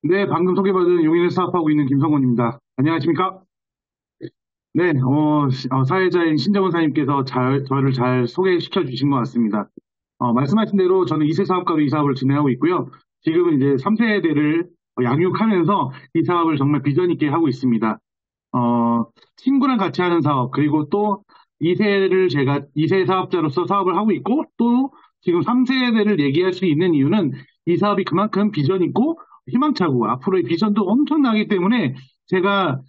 네, 방금 소개받은 용인에서 사업하고 있는 김성곤입니다. 안녕하십니까? 네, 사회자인 신정훈 사님께서 저를 잘 소개시켜 주신 것 같습니다. 말씀하신 대로 저는 2세 사업가로 이 사업을 진행하고 있고요. 지금은 이제 3세대를 양육하면서 이 사업을 정말 비전 있게 하고 있습니다. 어, 친구랑 같이 하는 사업, 그리고 또 2세 사업자로서 사업을 하고 있고, 또 지금 3세대를 얘기할 수 있는 이유는 이 사업이 그만큼 비전 있고 희망차고 앞으로의 비전도 엄청나기 때문에 제가,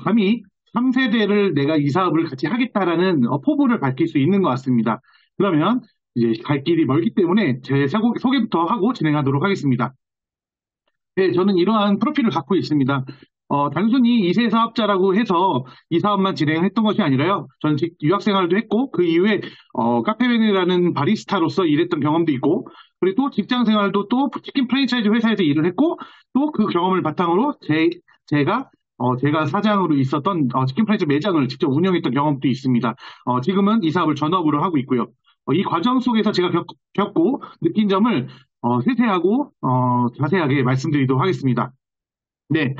감히 3세대를 내가 이 사업을 같이 하겠다라는 포부를 밝힐 수 있는 것 같습니다. 그러면 이제 갈 길이 멀기 때문에 제 소개부터 하고 진행하도록 하겠습니다. 네, 저는 이러한 프로필을 갖고 있습니다. 단순히 2세 사업자라고 해서 이 사업만 진행했던 것이 아니라요. 저는 유학 생활도 했고, 그 이후에, 카페맨이라는 바리스타로서 일했던 경험도 있고, 그리고 또 직장 생활도 또 치킨 프랜차이즈 회사에서 일을 했고, 또 그 경험을 바탕으로 제가 사장으로 있었던 치킨 프랜차이즈 매장을 직접 운영했던 경험도 있습니다. 지금은 이 사업을 전업으로 하고 있고요. 이 과정 속에서 제가 겪고 느낀 점을 세세하고 자세하게 말씀드리도록 하겠습니다. 네,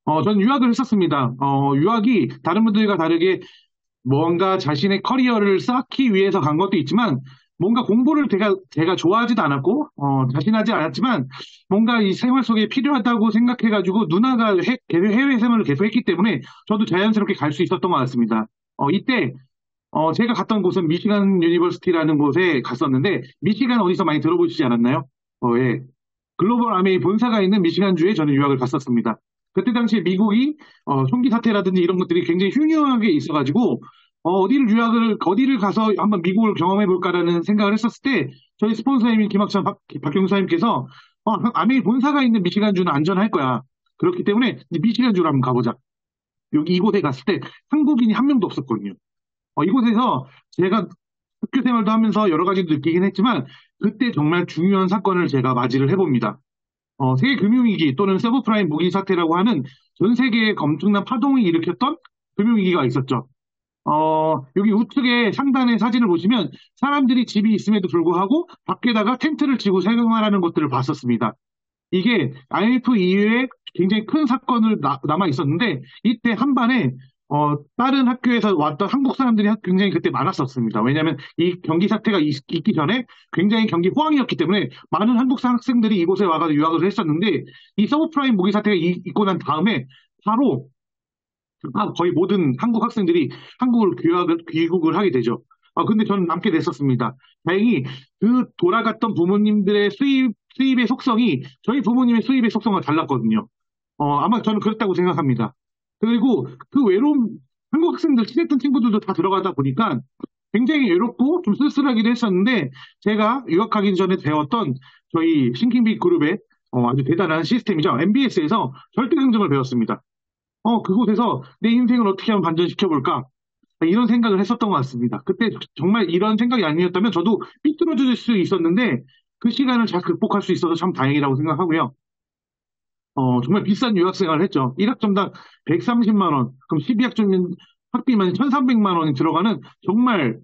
저는 유학을 했었습니다. 유학이 다른 분들과 다르게 뭔가 자신의 커리어를 쌓기 위해서 간 것도 있지만 뭔가 공부를 제가 좋아하지도 않았고 자신하지 않았지만 뭔가 이 생활 속에 필요하다고 생각해가지고 누나가 해외 생활을 계속 했기 때문에 저도 자연스럽게 갈 수 있었던 것 같습니다. 이때 제가 갔던 곳은 미시간 유니버시티라는 곳에 갔었는데 미시간 어디서 많이 들어보시지 않았나요? 예. 글로벌 아메이 본사가 있는 미시간주에 저는 유학을 갔었습니다. 그때 당시에 미국이 총기 사태라든지 이런 것들이 굉장히 흉흉하게 있어가지고 어디를 가서 한번 미국을 경험해 볼까라는 생각을 했었을 때 저희 스폰서님인 박경수님께서 아메이 본사가 있는 미시간주는 안전할 거야. 그렇기 때문에 미시간주로 한번 가보자. 여기 이곳에 갔을 때 한국인이 한 명도 없었거든요. 이곳에서 제가 학교 생활도 하면서 여러 가지 느끼긴 했지만 그때 정말 중요한 사건을 제가 맞이를 해봅니다. 세계 금융위기 또는 서브프라임 모기 사태라고 하는 전 세계에 엄청난 파동을 일으켰던 금융위기가 있었죠. 여기 우측에 상단의 사진을 보시면 사람들이 집이 있음에도 불구하고 밖에다가 텐트를 치고 생활하는 것들을 봤었습니다. 이게 IMF 이후에 굉장히 큰 사건을 남아 있었는데 이때 한반에 다른 학교에서 왔던 한국 사람들이 굉장히 그때 많았었습니다. 왜냐하면 이 경기 사태가 있기 전에 굉장히 경기 호황이었기 때문에 많은 한국 학생들이 이곳에 와서 유학을 했었는데 이 서브프라임 모기 사태가 있고 난 다음에 바로 거의 모든 한국 학생들이 한국을 귀국을 하게 되죠. 근데 저는 남게 됐었습니다. 다행히 그 돌아갔던 부모님들의 수입의 속성이 저희 부모님의 수입의 속성과 달랐거든요. 아마 저는 그랬다고 생각합니다. 그리고 그 외로움, 한국 학생들, 친했던 친구들도 다 들어가다 보니까 굉장히 외롭고 좀 쓸쓸하기도 했었는데 제가 유학하기 전에 배웠던 저희 싱킹빅 그룹의 아주 대단한 시스템이죠. MBS에서 절대 긍정을 배웠습니다. 그곳에서 내 인생을 어떻게 하면 반전시켜볼까? 이런 생각을 했었던 것 같습니다. 그때 정말 이런 생각이 아니었다면 저도 삐뚤어질 수 있었는데 그 시간을 잘 극복할 수 있어서 참 다행이라고 생각하고요. 정말 비싼 유학 생활을 했죠. 1학점당 130만 원, 그럼 12학점 학비만 1,300만 원이 들어가는 정말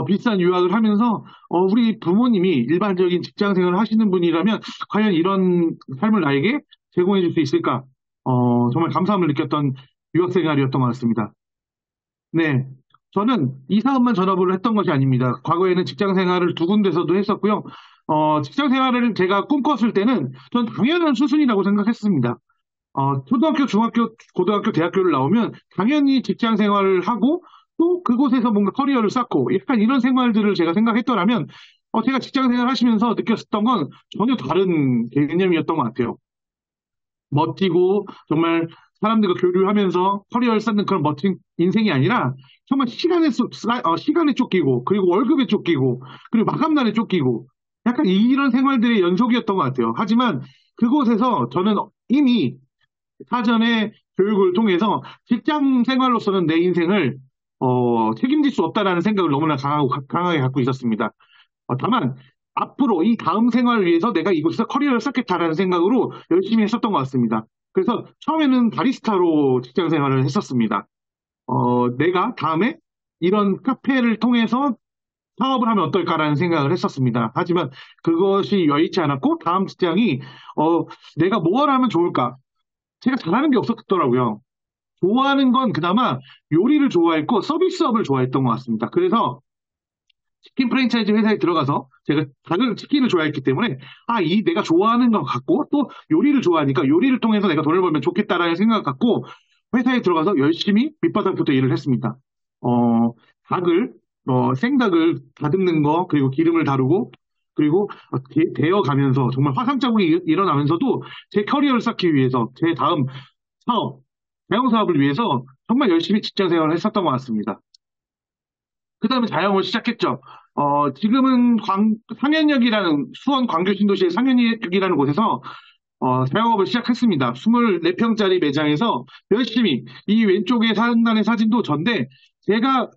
비싼 유학을 하면서 우리 부모님이 일반적인 직장 생활을 하시는 분이라면 과연 이런 삶을 나에게 제공해 줄 수 있을까? 정말 감사함을 느꼈던 유학 생활이었던 것 같습니다. 네. 저는 이 사업만 전업으로 했던 것이 아닙니다. 과거에는 직장 생활을 두 군데서도 했었고요. 직장 생활을 제가 꿈꿨을 때는 전 당연한 수순이라고 생각했습니다. 초등학교, 중학교, 고등학교, 대학교를 나오면 당연히 직장 생활을 하고 또 그곳에서 뭔가 커리어를 쌓고 약간 이런 생활들을 제가 생각했더라면 제가 직장 생활 하시면서 느꼈었던 건 전혀 다른 개념이었던 것 같아요. 멋지고 정말 사람들과 교류하면서 커리어를 쌓는 그런 멋진 인생이 아니라 정말 시간에 쫓기고 그리고 월급에 쫓기고 그리고 마감날에 쫓기고 약간 이런 생활들의 연속이었던 것 같아요. 하지만 그곳에서 저는 이미 사전에 교육을 통해서 직장 생활로서는 내 인생을 책임질 수 없다라는 생각을 너무나 강하게 갖고 있었습니다. 다만 앞으로 이 다음 생활을 위해서 내가 이곳에서 커리어를 쌓겠다라는 생각으로 열심히 했었던 것 같습니다. 그래서 처음에는 바리스타로 직장 생활을 했었습니다. 내가 다음에 이런 카페를 통해서 사업을 하면 어떨까라는 생각을 했었습니다. 하지만 그것이 여의치 않았고 다음 직장이 내가 뭘 하면 좋을까? 제가 잘하는 게 없었더라고요. 좋아하는 건 그나마 요리를 좋아했고 서비스업을 좋아했던 것 같습니다. 그래서 치킨 프랜차이즈 회사에 들어가서 제가 닭을 치킨을 좋아했기 때문에 이 내가 좋아하는 거 갖고 또 요리를 좋아하니까 요리를 통해서 내가 돈을 벌면 좋겠다라는 생각 갖고 회사에 들어가서 열심히 밑바닥부터 일을 했습니다. 어, 닭을 생닭을 다듬는 거 그리고 기름을 다루고 그리고 되어 가면서 정말 화상자국이 일어나면서도 제 커리어를 쌓기 위해서 제 다음 사업, 자영사업을 위해서 정말 열심히 직장 생활을 했었던 것 같습니다. 그 다음에 자영업을 시작했죠. 지금은 상현역이라는 수원 광교 신도시의 상현역이라는 곳에서 자영업을 시작했습니다. 24평짜리 매장에서 열심히 이 왼쪽에 상단의 사진도 전데 제가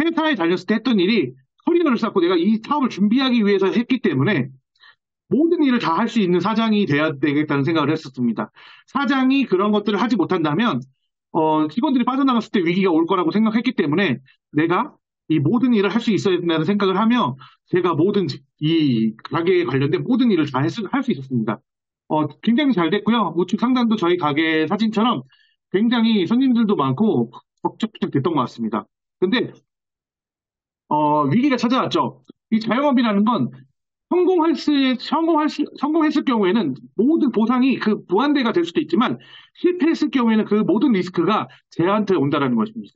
회사에 다녔을 때 했던 일이 커리어를 쌓고 내가 이 사업을 준비하기 위해서 했기 때문에 모든 일을 다 할 수 있는 사장이 돼야 되겠다는 생각을 했었습니다. 사장이 그런 것들을 하지 못한다면 직원들이 빠져나갔을 때 위기가 올 거라고 생각했기 때문에 내가 이 모든 일을 할 수 있어야 된다는 생각을 하며 제가 모든 이 가게에 관련된 모든 일을 다 할 수 있었습니다. 굉장히 잘 됐고요. 우측 상단도 저희 가게 사진처럼 굉장히 손님들도 많고 벅적벅적 됐던 것 같습니다. 근데 위기가 찾아왔죠. 이 자영업이라는 건 성공했을 경우에는 모든 보상이 그 무한대가 될 수도 있지만 실패했을 경우에는 그 모든 리스크가 저한테 온다라는 것입니다.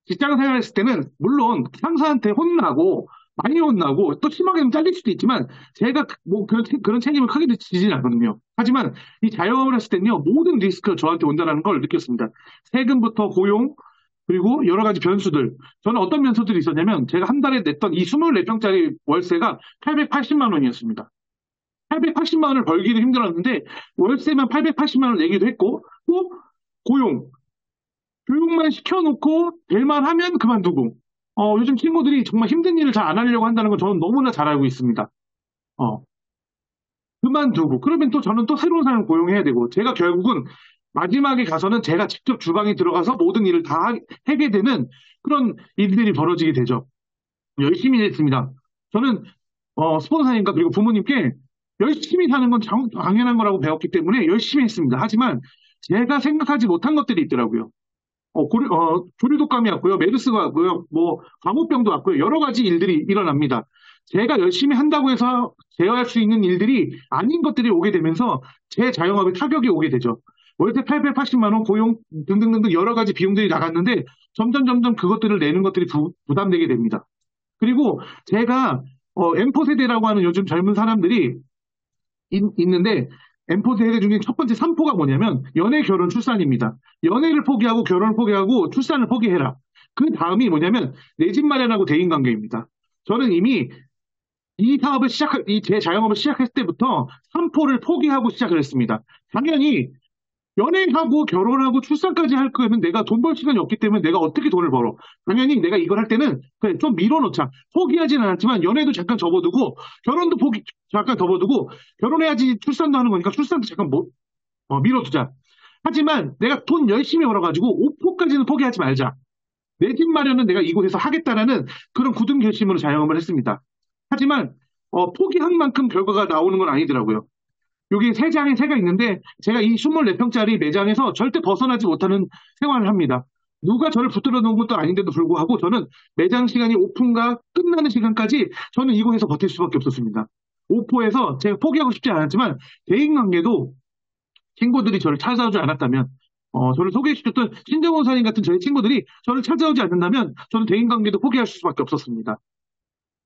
직장 생활했을 때는 물론 상사한테 혼나고 많이 혼나고 또 심하게는 잘릴 수도 있지만 제가 뭐 그런 책임을 크게 지지는 않거든요. 하지만 이 자영업을 했을 때는요 모든 리스크가 저한테 온다는 걸 느꼈습니다. 세금부터 고용 그리고 여러 가지 변수들. 저는 어떤 변수들이 있었냐면 제가 한 달에 냈던 이 24평짜리 월세가 880만 원이었습니다. 880만 원을 벌기도 힘들었는데 월세만 880만 원 내기도 했고 또 고용, 교육만 시켜놓고 될만 하면 그만두고 요즘 친구들이 정말 힘든 일을 잘 안 하려고 한다는 건 저는 너무나 잘 알고 있습니다. 어, 그만두고 그러면 또 저는 또 새로운 사람을 고용해야 되고 제가 결국은 마지막에 가서는 제가 직접 주방에 들어가서 모든 일을 다 하게 되는 그런 일들이 벌어지게 되죠. 열심히 했습니다. 저는 스폰서님과 그리고 부모님께 열심히 사는 건 당연한 거라고 배웠기 때문에 열심히 했습니다. 하지만 제가 생각하지 못한 것들이 있더라고요. 조류독감이 왔고요, 메르스가 왔고요, 뭐 광우병도 왔고요, 여러 가지 일들이 일어납니다. 제가 열심히 한다고 해서 제어할 수 있는 일들이 아닌 것들이 오게 되면서 제 자영업에 타격이 오게 되죠. 월세 880만 원, 고용 등등등등 여러 가지 비용들이 나갔는데 점점 그것들을 내는 것들이 부담되게 됩니다. 그리고 제가 M4 세대라고 하는 요즘 젊은 사람들이 있는데 M4 세대 중에 첫 번째 3포가 뭐냐면 연애, 결혼, 출산입니다. 연애를 포기하고 결혼을 포기하고 출산을 포기해라. 그 다음이 뭐냐면 내 집 마련하고 대인관계입니다. 저는 이미 이 제 자영업을 시작했을 때부터 3포를 포기하고 시작을 했습니다. 당연히 연애하고 결혼하고 출산까지 할 거면 내가 돈 벌 시간이 없기 때문에 내가 어떻게 돈을 벌어? 당연히 내가 이걸 할 때는 그래 좀 밀어놓자. 포기하지는 않았지만 연애도 잠깐 접어두고 결혼도 잠깐 접어두고 결혼해야지 출산도 하는 거니까 출산도 잠깐 밀어두자. 하지만 내가 돈 열심히 벌어가지고 5포까지는 포기하지 말자. 내 집 마련은 내가 이곳에서 하겠다라는 그런 굳은 결심으로 자영업을 했습니다. 하지만 포기한 만큼 결과가 나오는 건 아니더라고요. 여기 세 장에 새가 있는데 제가 이 24평짜리 매장에서 절대 벗어나지 못하는 생활을 합니다. 누가 저를 붙들어 놓은 것도 아닌데도 불구하고 저는 매장 시간이 오픈과 끝나는 시간까지 저는 이곳에서 버틸 수밖에 없었습니다. 오포에서 제가 포기하고 싶지 않았지만 대인관계도 친구들이 저를 찾아오지 않았다면 저를 소개해주셨던 신정원 사님 같은 저희 친구들이 저를 찾아오지 않는다면 저는 대인관계도 포기할 수밖에 없었습니다.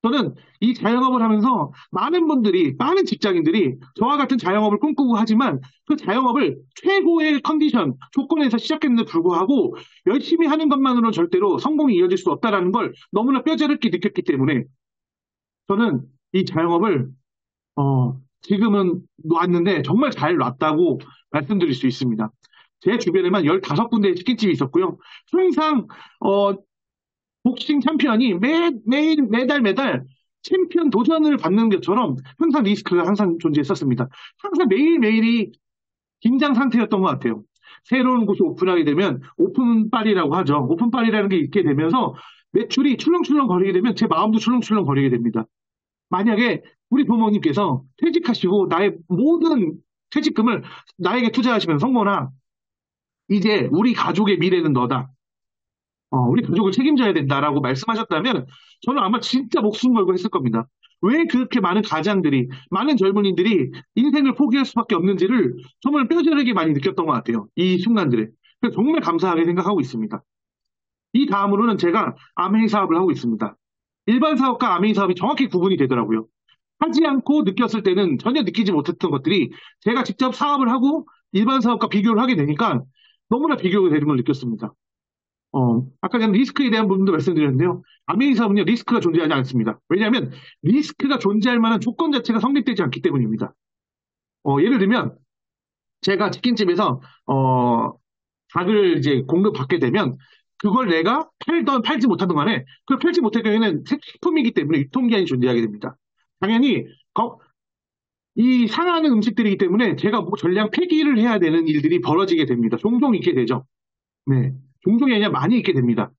저는 이 자영업을 하면서 많은 분들이, 많은 직장인들이 저와 같은 자영업을 꿈꾸고 하지만 그 자영업을 최고의 컨디션, 조건에서 시작했는데 불구하고 열심히 하는 것만으로 절대로 성공이 이어질 수 없다는 걸 너무나 뼈저리게 느꼈기 때문에 저는 이 자영업을 지금은 놨는데 정말 잘 놨다고 말씀드릴 수 있습니다. 제 주변에만 15군데의 치킨집이 있었고요. 항상 복싱 챔피언이 매달 챔피언 도전을 받는 것처럼 항상 리스크가 항상 존재했었습니다. 항상 매일매일이 긴장 상태였던 것 같아요. 새로운 곳이 오픈하게 되면 오픈빨이라고 하죠. 오픈빨이라는 게 있게 되면서 매출이 출렁출렁 거리게 되면 제 마음도 출렁출렁 거리게 됩니다. 만약에 우리 부모님께서 퇴직하시고 나의 모든 퇴직금을 나에게 투자하시면 성모나 이제 우리 가족의 미래는 너다. 우리 가족을 책임져야 된다라고 말씀하셨다면 저는 아마 진짜 목숨 걸고 했을 겁니다. 왜 그렇게 많은 가장들이, 많은 젊은이들이 인생을 포기할 수밖에 없는지를 정말 뼈저리게 많이 느꼈던 것 같아요. 이 순간들에. 그래서 정말 감사하게 생각하고 있습니다. 이 다음으로는 제가 아메이 사업을 하고 있습니다. 일반 사업과 아메이 사업이 정확히 구분이 되더라고요. 하지 않고 느꼈을 때는 전혀 느끼지 못했던 것들이 제가 직접 사업을 하고 일반 사업과 비교를 하게 되니까 너무나 비교가 되는 걸 느꼈습니다. 아까 전에 리스크에 대한 부분도 말씀드렸는데요. 아메이 사업은요, 리스크가 존재하지 않습니다. 왜냐하면 리스크가 존재할 만한 조건 자체가 성립되지 않기 때문입니다. 예를 들면 제가 치킨집에서 닭을 이제 공급받게 되면 그걸 내가 팔던 팔지 못하던 간에 그걸 팔지 못할 경우에는 식품이기 때문에 유통기한이 존재하게 됩니다. 당연히 이 상하는 음식들이기 때문에 제가 뭐 전량 폐기를 해야 되는 일들이 벌어지게 됩니다. 종종 있게 되죠. 네. 종종이 아니라 많이 있게 됩니다.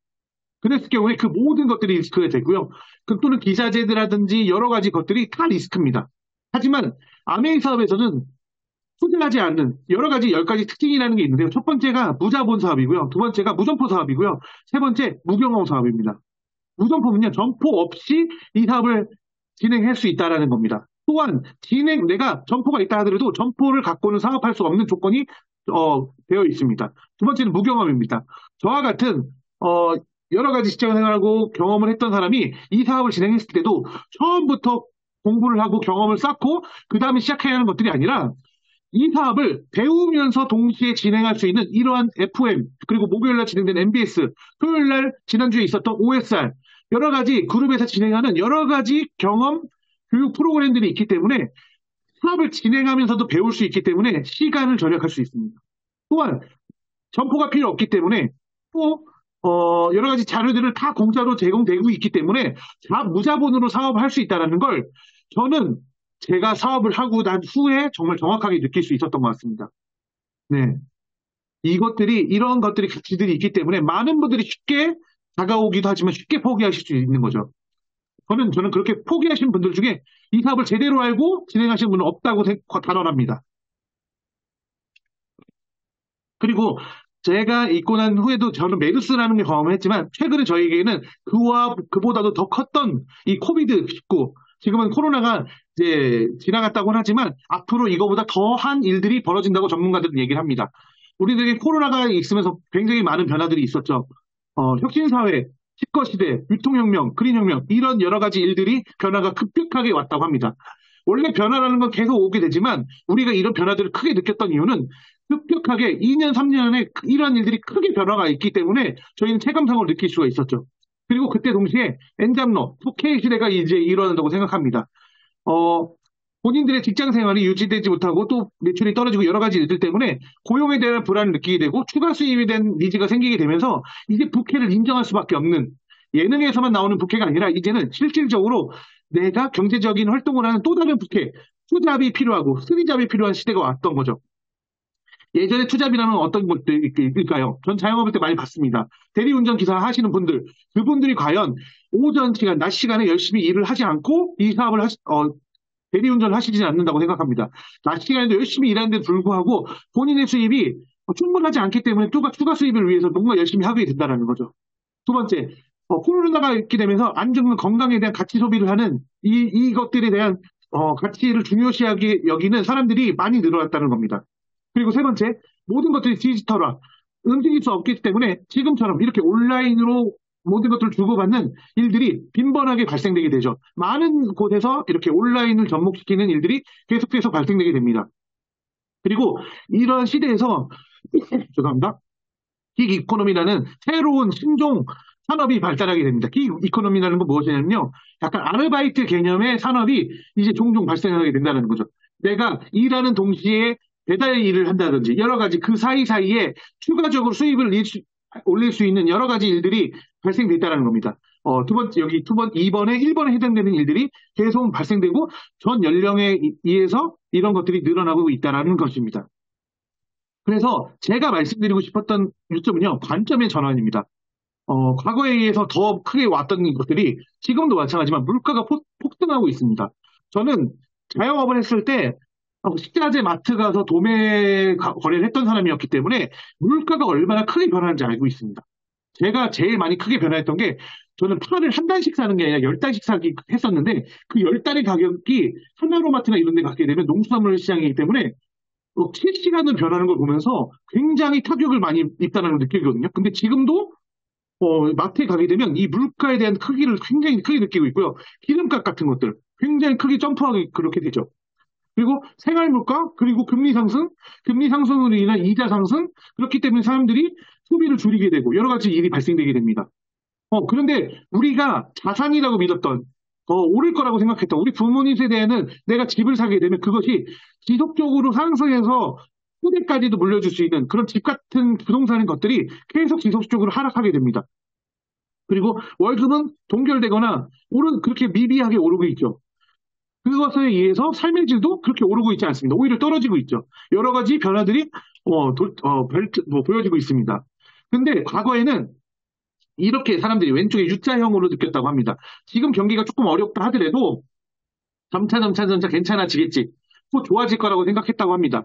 그랬을 경우에 그 모든 것들이 리스크가 되고요. 또는 기사제드라든지 여러 가지 것들이 다 리스크입니다. 하지만 아메이 사업에서는 투자하지 않는 여러 가지 10가지 특징이라는 게 있는데요. 첫 번째가 무자본 사업이고요. 두 번째가 무점포 사업이고요. 세 번째 무경험 사업입니다. 무점포는요, 점포 없이 이 사업을 진행할 수 있다라는 겁니다. 또한 내가 점포가 있다 하더라도 점포를 갖고는 사업할 수 없는 조건이 되어 있습니다. 두 번째는 무경험입니다. 저와 같은 여러 가지 직장 생활하고 경험을 했던 사람이 이 사업을 진행했을 때도 처음부터 공부를 하고 경험을 쌓고 그 다음에 시작해야 하는 것들이 아니라 이 사업을 배우면서 동시에 진행할 수 있는 이러한 FM, 그리고 목요일날 진행된 MBS, 토요일날 지난주에 있었던 OSR, 여러 가지 그룹에서 진행하는 여러 가지 경험, 교육 프로그램들이 있기 때문에 사업을 진행하면서도 배울 수 있기 때문에 시간을 절약할 수 있습니다. 또한 점포가 필요 없기 때문에 또 여러 가지 자료들을 다 공짜로 제공되고 있기 때문에 무자본으로 사업을 할 수 있다는 걸 저는 제가 사업을 하고 난 후에 정말 정확하게 느낄 수 있었던 것 같습니다. 네. 이런 것들이 가치들이 있기 때문에 많은 분들이 쉽게 다가오기도 하지만 쉽게 포기하실 수 있는 거죠. 저는 그렇게 포기하신 분들 중에 이 사업을 제대로 알고 진행하시는 분은 없다고 단언합니다. 그리고 제가 있고 난 후에도 저는 메르스라는 게 경험을 했지만 최근에 저에게는 그보다도 더 컸던 이 코비드19, 지금은 코로나가 이제 지나갔다고는 하지만 앞으로 이거보다 더한 일들이 벌어진다고 전문가들은 얘기를 합니다. 우리들에게 코로나가 있으면서 굉장히 많은 변화들이 있었죠. 혁신사회, 집거시대, 유통혁명, 그린혁명 이런 여러 가지 일들이 변화가 급격하게 왔다고 합니다. 원래 변화라는 건 계속 오게 되지만 우리가 이런 변화들을 크게 느꼈던 이유는 급격하게 2년, 3년에 이런 일들이 크게 변화가 있기 때문에 저희는 체감상으로 느낄 수가 있었죠. 그리고 그때 동시에 엔잡러, 4K 시대가 이제 일어난다고 생각합니다. 본인들의 직장 생활이 유지되지 못하고 또 매출이 떨어지고 여러 가지 일들 때문에 고용에 대한 불안을 느끼게 되고 추가 수입에 대한 니즈가 생기게 되면서 이제 부캐를 인정할 수밖에 없는, 예능에서만 나오는 부캐가 아니라 이제는 실질적으로 내가 경제적인 활동을 하는 또 다른 부캐, 투잡이 필요하고 쓰리잡이 필요한 시대가 왔던 거죠. 예전에 투잡이라는 어떤 것들일까요? 전 자영업할 때 많이 봤습니다. 대리운전 기사 하시는 분들, 그분들이 과연 오전 시간, 낮 시간에 열심히 일을 하지 않고 이 사업을 대리운전을 하시지 않는다고 생각합니다. 낮 시간에도 열심히 일하는데 불구하고 본인의 수입이 충분하지 않기 때문에 추가 수입을 위해서 뭔가 열심히 하게 된다는 거죠. 두 번째, 코로나가 있게 되면서 안정된 건강에 대한 가치 소비를 하는 이것들에 대한 가치를 중요시하게 여기는 사람들이 많이 늘어났다는 겁니다. 그리고 세 번째, 모든 것들이 디지털화, 움직일 수 없기 때문에 지금처럼 이렇게 온라인으로 모든 것들을 주고받는 일들이 빈번하게 발생되게 되죠. 많은 곳에서 이렇게 온라인을 접목시키는 일들이 계속해서 발생되게 됩니다. 그리고 이런 시대에서 죄송합니다. 긱 이코노미라는 새로운 신종 산업이 발달하게 됩니다. 긱 이코노미라는 건 무엇이냐면요, 약간 아르바이트 개념의 산업이 이제 종종 발생하게 된다는 거죠. 내가 일하는 동시에 배달 일을 한다든지 여러 가지 그 사이사이에 추가적으로 수입을 올릴 수 있는 여러 가지 일들이 발생돼 있다는 겁니다. 두 번째, 2번에 1번에 해당되는 일들이 계속 발생되고 전 연령에 의해서 이런 것들이 늘어나고 있다는 것입니다. 그래서 제가 말씀드리고 싶었던 요점은요, 관점의 전환입니다. 과거에 의해서 더 크게 왔던 것들이 지금도 마찬가지지만 물가가 폭등하고 있습니다. 저는 자영업을 했을 때 식자재 마트 가서 도매 거래를 했던 사람이었기 때문에 물가가 얼마나 크게 변하는지 알고 있습니다. 제가 제일 많이 크게 변화했던 게 저는 파를 한 단씩 사는 게 아니라 열 단씩 사기 했었는데 그 열 단의 가격이 하나로마트나 이런 데 가게 되면 농수산물 시장이기 때문에 실시간으로 변하는 걸 보면서 굉장히 타격을 많이 입다는 걸 느끼거든요. 근데 지금도 마트에 가게 되면 이 물가에 대한 크기를 굉장히 크게 느끼고 있고요. 기름값 같은 것들 굉장히 크게 점프하게 그렇게 되죠. 그리고 생활물가, 그리고 금리 상승으로 인한 이자 상승, 그렇기 때문에 사람들이 소비를 줄이게 되고 여러 가지 일이 발생되게 됩니다. 그런데 우리가 자산이라고 믿었던, 오를 거라고 생각했던 우리 부모님 세대에는 내가 집을 사게 되면 그것이 지속적으로 상승해서 후대까지도 물려줄 수 있는 그런 집 같은 부동산인 것들이 계속 지속적으로 하락하게 됩니다. 그리고 월급은 동결되거나 그렇게 미비하게 오르고 있죠. 그것에 의해서 삶의 질도 그렇게 오르고 있지 않습니다. 오히려 떨어지고 있죠. 여러 가지 변화들이 보여지고 있습니다. 근데 과거에는 이렇게 사람들이 왼쪽에 U자형으로 느꼈다고 합니다. 지금 경기가 조금 어렵다 하더라도 점차 괜찮아지겠지. 또 좋아질 거라고 생각했다고 합니다.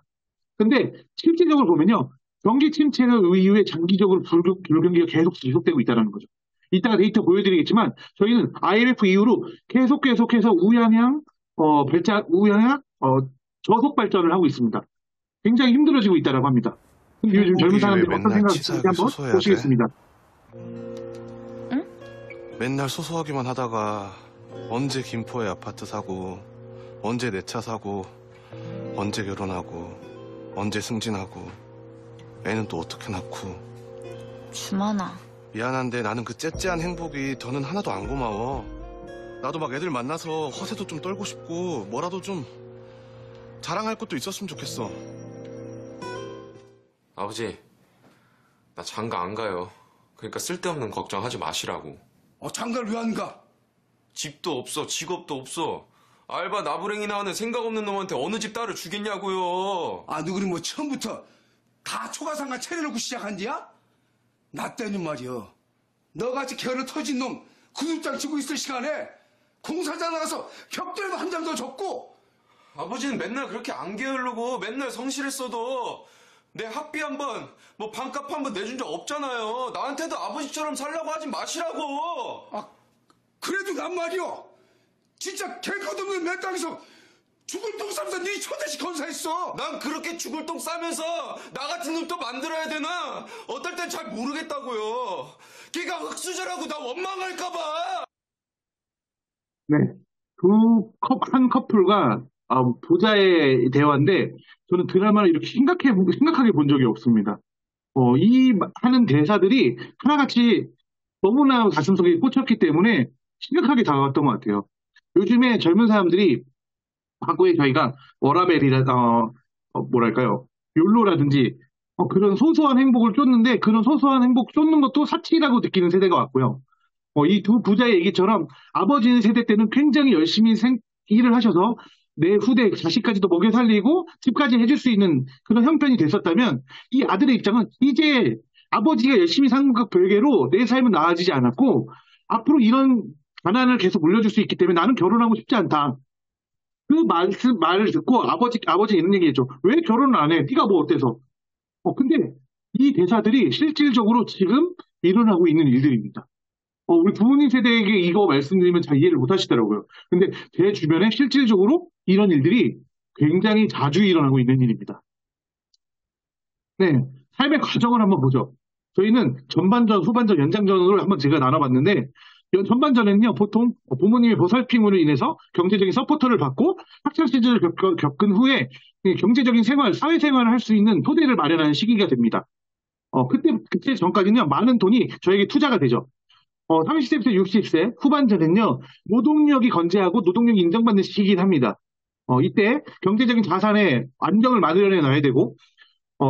근데 실질적으로 보면요. 경기 침체 이후에 장기적으로 불경기가 계속 지속되고 있다는 거죠. 이따가 데이터 보여드리겠지만 저희는 IMF 이후로 계속해서 저속 발전을 하고 있습니다. 굉장히 힘들어지고 있다고 합니다. 요즘 젊은 행복이 왜 사람들이 어떤 맨날 생각을 드는지 치사하게 한번 소소해야 돼? 보시겠습니다. 응? 맨날 소소하기만 하다가 언제 김포에 아파트 사고, 언제 내 차 사고, 언제 결혼하고, 언제 승진하고, 애는 또 어떻게 낳고. 주만아, 미안한데 나는 그 째째한 행복이 더는 하나도 안 고마워. 나도 막 애들 만나서 허세도 좀 떨고 싶고 뭐라도 좀 자랑할 것도 있었으면 좋겠어. 아버지, 나 장가 안 가요. 그러니까 쓸데없는 걱정하지 마시라고. 장가를 왜 안 가? 집도 없어, 직업도 없어. 알바 나부랭이나 하는 생각 없는 놈한테 어느 집 딸을 주겠냐고요. 누구는 뭐 처음부터 다 초가상가 차려놓고 시작한디야? 나 때는 말이여. 너같이 게으르 터진 놈 구두장 치고 있을 시간에 공사장 나가서 벽돌도 한 장 더 줬고. 아버지는 맨날 그렇게 안 게으르고 맨날 성실했어도 내 학비 한 번, 뭐 반값 한 번 내준 적 없잖아요. 나한테도 아버지처럼 살라고 하지 마시라고. 그래도 난 말이여. 진짜 개것없는 내 땅에서 죽을 똥 싸면서 네 초대식 건사했어. 난 그렇게 죽을 똥 싸면서 나 같은 놈 또 만들어야 되나? 어떨 땐 잘 모르겠다고요. 걔가 흑수저라고 나 원망할까봐. 네. 한 커플과 부자의 대화인데 저는 드라마를 이렇게 심각하게 본 적이 없습니다. 하는 대사들이 하나같이 너무나 가슴속에 꽂혔기 때문에 심각하게 다가왔던 것 같아요. 요즘에 젊은 사람들이 과거에 저희가 뭐랄까요, 욜로라든지 그런 소소한 행복을 쫓는데 그런 소소한 행복 쫓는 것도 사치라고 느끼는 세대가 왔고요. 이 두 부자의 얘기처럼 아버지 세대 때는 굉장히 열심히 일을 하셔서 내 후대 자식까지도 먹여 살리고 집까지 해줄 수 있는 그런 형편이 됐었다면 이 아들의 입장은 이제 아버지가 열심히 산 것 별개로 내 삶은 나아지지 않았고 앞으로 이런 가난을 계속 물려줄 수 있기 때문에 나는 결혼하고 싶지 않다. 그 말을 듣고 아버지 이런 얘기했죠. 왜 결혼을 안 해? 네가 뭐 어때서? 근데 이 대사들이 실질적으로 지금 일어나고 있는 일들입니다. 우리 부모님 세대에게 이거 말씀드리면 잘 이해를 못 하시더라고요. 근데 제 주변에 실질적으로 이런 일들이 굉장히 자주 일어나고 있는 일입니다. 네. 삶의 과정을 한번 보죠. 저희는 전반전, 후반전, 연장전으로 한번 제가 나눠봤는데, 전반전에는요, 보통 부모님의 보살핌으로 인해서 경제적인 서포터를 받고 학창 시절을 겪은 후에 경제적인 생활, 사회생활을 할 수 있는 토대를 마련하는 시기가 됩니다. 그때 전까지는요, 많은 돈이 저에게 투자가 되죠. 30세부터 60세 후반전은요, 노동력이 건재하고 노동력이 인정받는 시기이긴 합니다. 이때 경제적인 자산의 안정을 마련해 놔야 되고,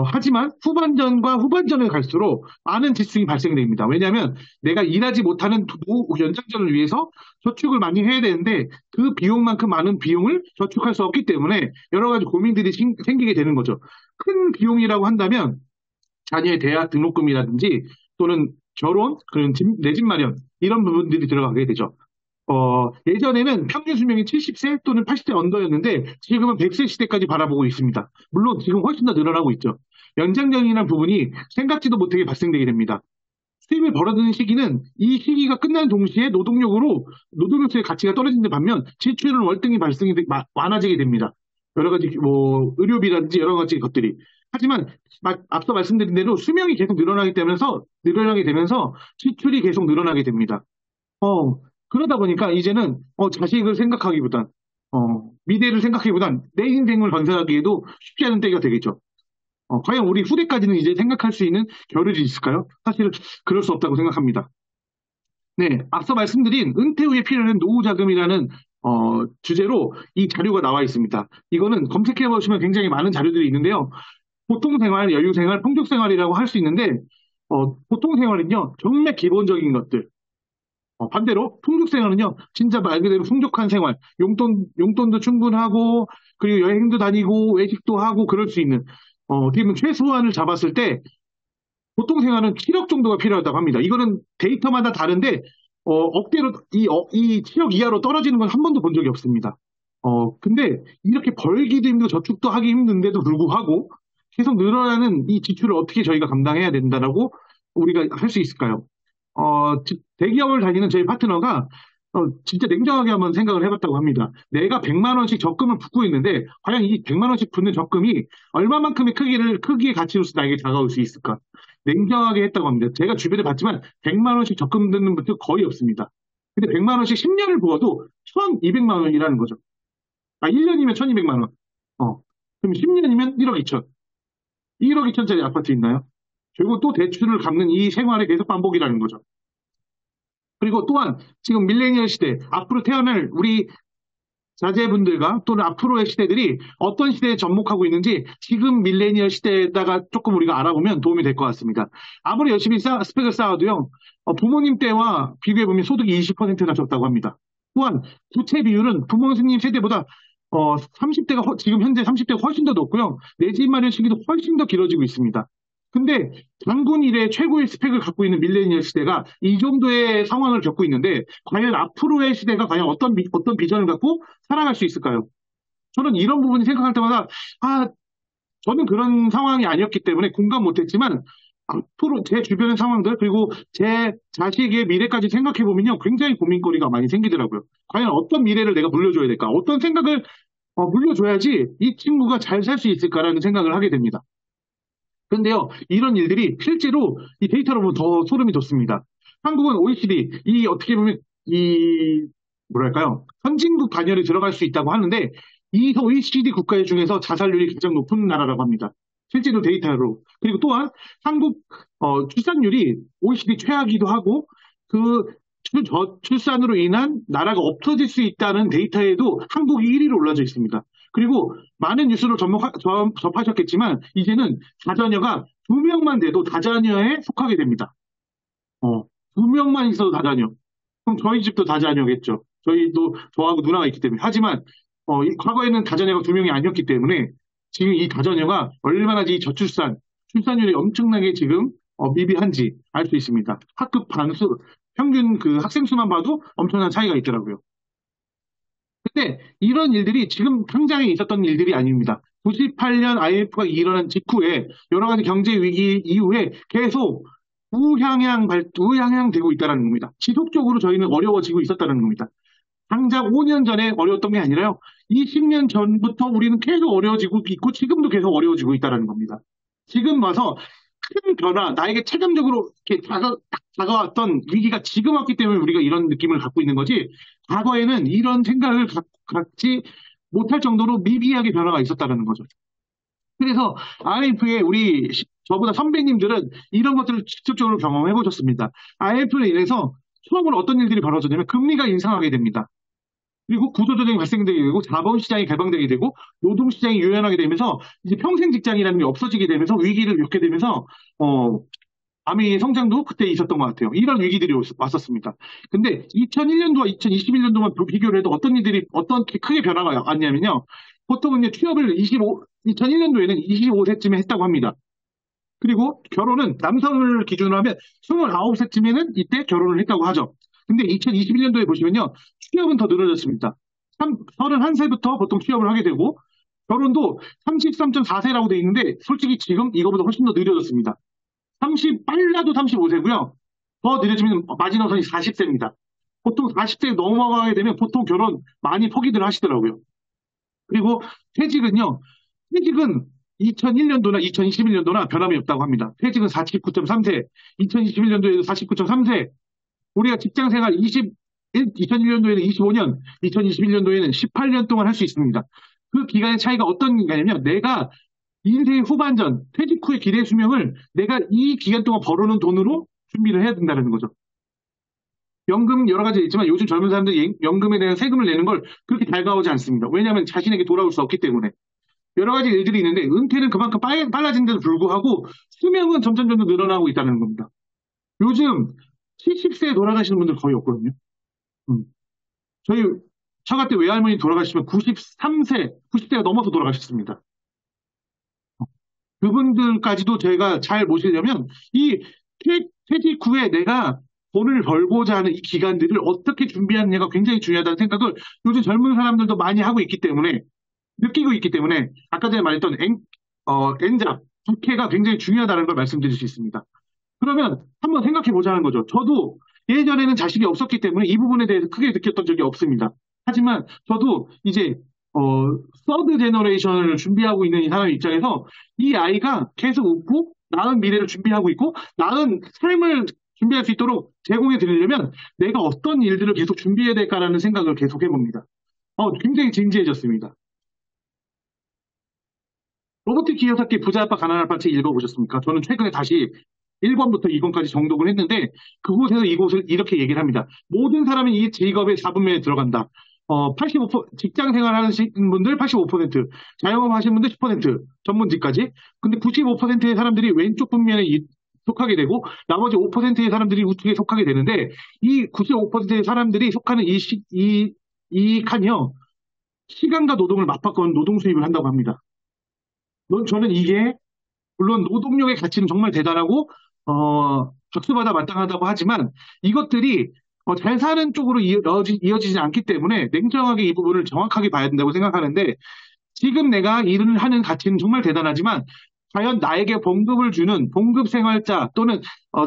하지만 후반전을 갈수록 많은 지출이 발생됩니다. 왜냐하면 내가 일하지 못하는 연장전을 위해서 저축을 많이 해야 되는데 그 비용만큼 많은 비용을 저축할 수 없기 때문에 여러 가지 고민들이 생기게 되는 거죠. 큰 비용이라고 한다면 자녀의 대학 등록금이라든지 또는 결혼, 그리고 내 집 마련, 이런 부분들이 들어가게 되죠. 예전에는 평균 수명이 70세 또는 80세 언더였는데 지금은 100세 시대까지 바라보고 있습니다. 물론 지금 훨씬 더 늘어나고 있죠. 연장전이라는 부분이 생각지도 못하게 발생되게 됩니다. 수입을 벌어드는 시기는 이 시기가 끝나는 동시에 노동력수의 가치가 떨어지는 반면 지출은 월등히 많아지게 됩니다. 여러 가지 의료비라든지 여러 가지 것들이. 하지만 앞서 말씀드린 대로 수명이 계속 늘어나게 되면서 지출이 계속 늘어나게 됩니다. 그러다 보니까 이제는 자식을 생각하기보단 미래를 생각하기보단 내 인생을 건설하기에도 쉽지 않은 때가 되겠죠. 과연 우리 후대까지는 이제 생각할 수 있는 겨를이 있을까요? 사실 그럴 수 없다고 생각합니다. 네, 앞서 말씀드린 은퇴 후에 필요한 노후 자금이라는 주제로 이 자료가 나와 있습니다. 이거는 검색해 보시면 굉장히 많은 자료들이 있는데요. 보통 생활, 여유 생활, 풍족 생활이라고 할 수 있는데 보통 생활은요 정말 기본적인 것들. 반대로 풍족 생활은요 진짜 말 그대로 풍족한 생활, 용돈도 충분하고 그리고 여행도 다니고 외식도 하고 그럴 수 있는 어떻게 보면 최소한을 잡았을 때 보통 생활은 7억 정도가 필요하다고 합니다. 이거는 데이터마다 다른데 억대로 이 7억 이하로 떨어지는 건 한 번도 본 적이 없습니다. 근데 이렇게 벌기도 힘들고 저축도 하기 힘든데도 불구하고 계속 늘어나는 이 지출을 어떻게 저희가 감당해야 된다라고 우리가 할 수 있을까요? 대기업을 다니는 저희 파트너가 진짜 냉정하게 한번 생각을 해봤다고 합니다. 내가 100만 원씩 적금을 붓고 있는데 과연 이 100만 원씩 붓는 적금이 얼마만큼의 크기의 가치로서 나에게 다가올 수 있을까? 냉정하게 했다고 합니다. 제가 주변에 봤지만 100만 원씩 적금 듣는 분들 거의 없습니다. 근데 100만 원씩 10년을 부어도 1,200만 원이라는 거죠. 1년이면 1,200만 원. 그럼 10년이면 1억 2천. 1억 2천짜리 아파트 있나요? 결국 또 대출을 갚는 이 생활의 계속 반복이라는 거죠. 그리고 또한 지금 밀레니얼 시대, 앞으로 태어날 우리 자제분들과 또는 앞으로의 시대들이 어떤 시대에 접목하고 있는지 지금 밀레니얼 시대에다가 조금 우리가 알아보면 도움이 될 것 같습니다. 아무리 열심히 스펙을 쌓아도요, 부모님 때와 비교해보면 소득이 20%나 적다고 합니다. 또한 부채 비율은 부모님 세대보다 30대가 지금 현재 30대가 훨씬 더 높고요. 내 집 마련 시기도 훨씬 더 길어지고 있습니다. 근데 장군 이래 최고의 스펙을 갖고 있는 밀레니얼 시대가 이 정도의 상황을 겪고 있는데 과연 앞으로의 시대가 과연 어떤 비전을 갖고 살아갈 수 있을까요? 저는 이런 부분을 생각할 때마다 저는 그런 상황이 아니었기 때문에 공감 못했지만 앞으로 제 주변의 상황들 그리고 제 자식의 미래까지 생각해 보면요 굉장히 고민거리가 많이 생기더라고요. 과연 어떤 미래를 내가 물려줘야 될까? 어떤 생각을 물려줘야지 이 친구가 잘 살 수 있을까라는 생각을 하게 됩니다. 그런데요, 이런 일들이 실제로 이 데이터로 보면 더 소름이 돋습니다. 한국은 OECD, 어떻게 보면 뭐랄까요, 선진국 단열에 들어갈 수 있다고 하는데, 이 OECD 국가 중에서 자살률이 가장 높은 나라라고 합니다. 실제로 데이터로. 그리고 또한 한국, 출산율이 OECD 최하기도 하고, 출산으로 인한 나라가 없어질 수 있다는 데이터에도 한국이 1위로 올라져 있습니다. 그리고 많은 뉴스로 접하셨겠지만 이제는 다자녀가 2명만 돼도 다자녀에 속하게 됩니다. 2명만 있어도 다자녀. 그럼 저희 집도 다자녀겠죠. 저하고 누나가 있기 때문에. 하지만 과거에는 다자녀가 2명이 아니었기 때문에 지금 이 다자녀가 얼마나 이 출산율이 엄청나게 지금 미비한지 알 수 있습니다. 학급 반수, 평균 그 학생 수만 봐도 엄청난 차이가 있더라고요. 근데 이런 일들이 지금 당장에 있었던 일들이 아닙니다. 98년 IMF가 일어난 직후에 여러 가지 경제 위기 이후에 계속 우향향되고 있다는 겁니다. 지속적으로 저희는 어려워지고 있었다는 겁니다. 당장 5년 전에 어려웠던 게 아니라요. 20년 전부터 우리는 계속 어려워지고 있고 지금도 계속 어려워지고 있다는 겁니다. 지금 와서 큰 변화, 나에게 체감적으로 이렇게 다가왔던 위기가 지금 왔기 때문에 우리가 이런 느낌을 갖고 있는 거지, 과거에는 이런 생각을 갖지 못할 정도로 미비하게 변화가 있었다는 거죠. 그래서 IMF의 저보다 선배님들은 이런 것들을 직접적으로 경험해 보셨습니다. IMF로 인해서 처음으로 어떤 일들이 벌어졌냐면 금리가 인상하게 됩니다. 그리고 구조조정이 발생되게 되고 자본시장이 개방되게 되고 노동시장이 유연하게 되면서 이제 평생 직장이라는 게 없어지게 되면서 위기를 겪게 되면서 아메의 성장도 그때 있었던 것 같아요. 이런 위기들이 왔었습니다. 근데 2001년도와 2021년도만 비교를 해도 어떤 크게 변화가 왔냐면요. 보통은 취업을 2001년도에는 25세쯤에 했다고 합니다. 그리고 결혼은 남성을 기준으로 하면 29세쯤에는 이때 결혼을 했다고 하죠. 근데 2021년도에 보시면요. 취업은 더 늘어졌습니다. 31세부터 보통 취업을 하게 되고 결혼도 33.4세라고 돼 있는데 솔직히 지금 이거보다 훨씬 더 느려졌습니다. 빨라도 35세고요. 더 느려지면 마지노선이 40세입니다. 보통 40세 넘어가게 되면 보통 결혼 많이 포기들 하시더라고요. 그리고 퇴직은 2001년도나 2021년도나 변함이 없다고 합니다. 퇴직은 49.3세, 2021년도에도 49.3세, 우리가 직장 생활 2001년도에는 25년, 2021년도에는 18년 동안 할 수 있습니다. 그 기간의 차이가 어떤 기간이냐면 내가 인생 후반전, 퇴직 후의 기대 수명을 내가 이 기간 동안 벌어놓은 돈으로 준비를 해야 된다는 거죠. 연금 여러 가지 있지만 요즘 젊은 사람들이 연금에 대한 세금을 내는 걸 그렇게 달가오지 않습니다. 왜냐하면 자신에게 돌아올 수 없기 때문에. 여러 가지 일들이 있는데 은퇴는 그만큼 빨라진데도 불구하고 수명은 점점 늘어나고 있다는 겁니다. 요즘 70세에 돌아가시는 분들 거의 없거든요. 저희 처가 때 외할머니 돌아가시면 93세, 90세가 넘어서 돌아가셨습니다. 그분들까지도 저희가 잘 모시려면 이 퇴직 후에 내가 돈을 벌고자 하는 이 기간들을 어떻게 준비하느냐가 굉장히 중요하다는 생각을 요즘 젊은 사람들도 많이 하고 있기 때문에 느끼고 있기 때문에 아까 전에 말했던 N잡, 부캐가 굉장히 중요하다는 걸 말씀드릴 수 있습니다. 그러면 한번 생각해 보자는 거죠. 저도 예전에는 자식이 없었기 때문에 이 부분에 대해서 크게 느꼈던 적이 없습니다. 하지만 저도 이제 서드 제너레이션을 준비하고 있는 이 사람 입장에서 이 아이가 계속 웃고 나은 미래를 준비하고 있고 나은 삶을 준비할 수 있도록 제공해 드리려면 내가 어떤 일들을 계속 준비해야 될까라는 생각을 계속 해봅니다. 굉장히 진지해졌습니다. 로버트 키요사키 부자 아빠 가난한 아빠 책 읽어보셨습니까? 저는 최근에 다시 1권부터 2권까지 정독을 했는데 그곳에서 이곳을 이렇게 얘기를 합니다. 모든 사람이 이 직업의 4분면에 들어간다. 85% 직장 생활하는 분들 85%, 자영업 하시는 분들 10%, 전문직까지. 근데 95%의 사람들이 왼쪽 분면에 속하게 되고 나머지 5%의 사람들이 우측에 속하게 되는데 이 95%의 사람들이 속하는 이 칸이요. 시간과 노동을 맞바꾸는 노동 수입을 한다고 합니다. 저는 이게 물론 노동력의 가치는 정말 대단하고 박수받아 마땅하다고 하지만 이것들이 잘 사는 쪽으로 이어지지 않기 때문에 냉정하게 이 부분을 정확하게 봐야 된다고 생각하는데 지금 내가 일을 하는 가치는 정말 대단하지만 과연 나에게 봉급을 주는 봉급 생활자 또는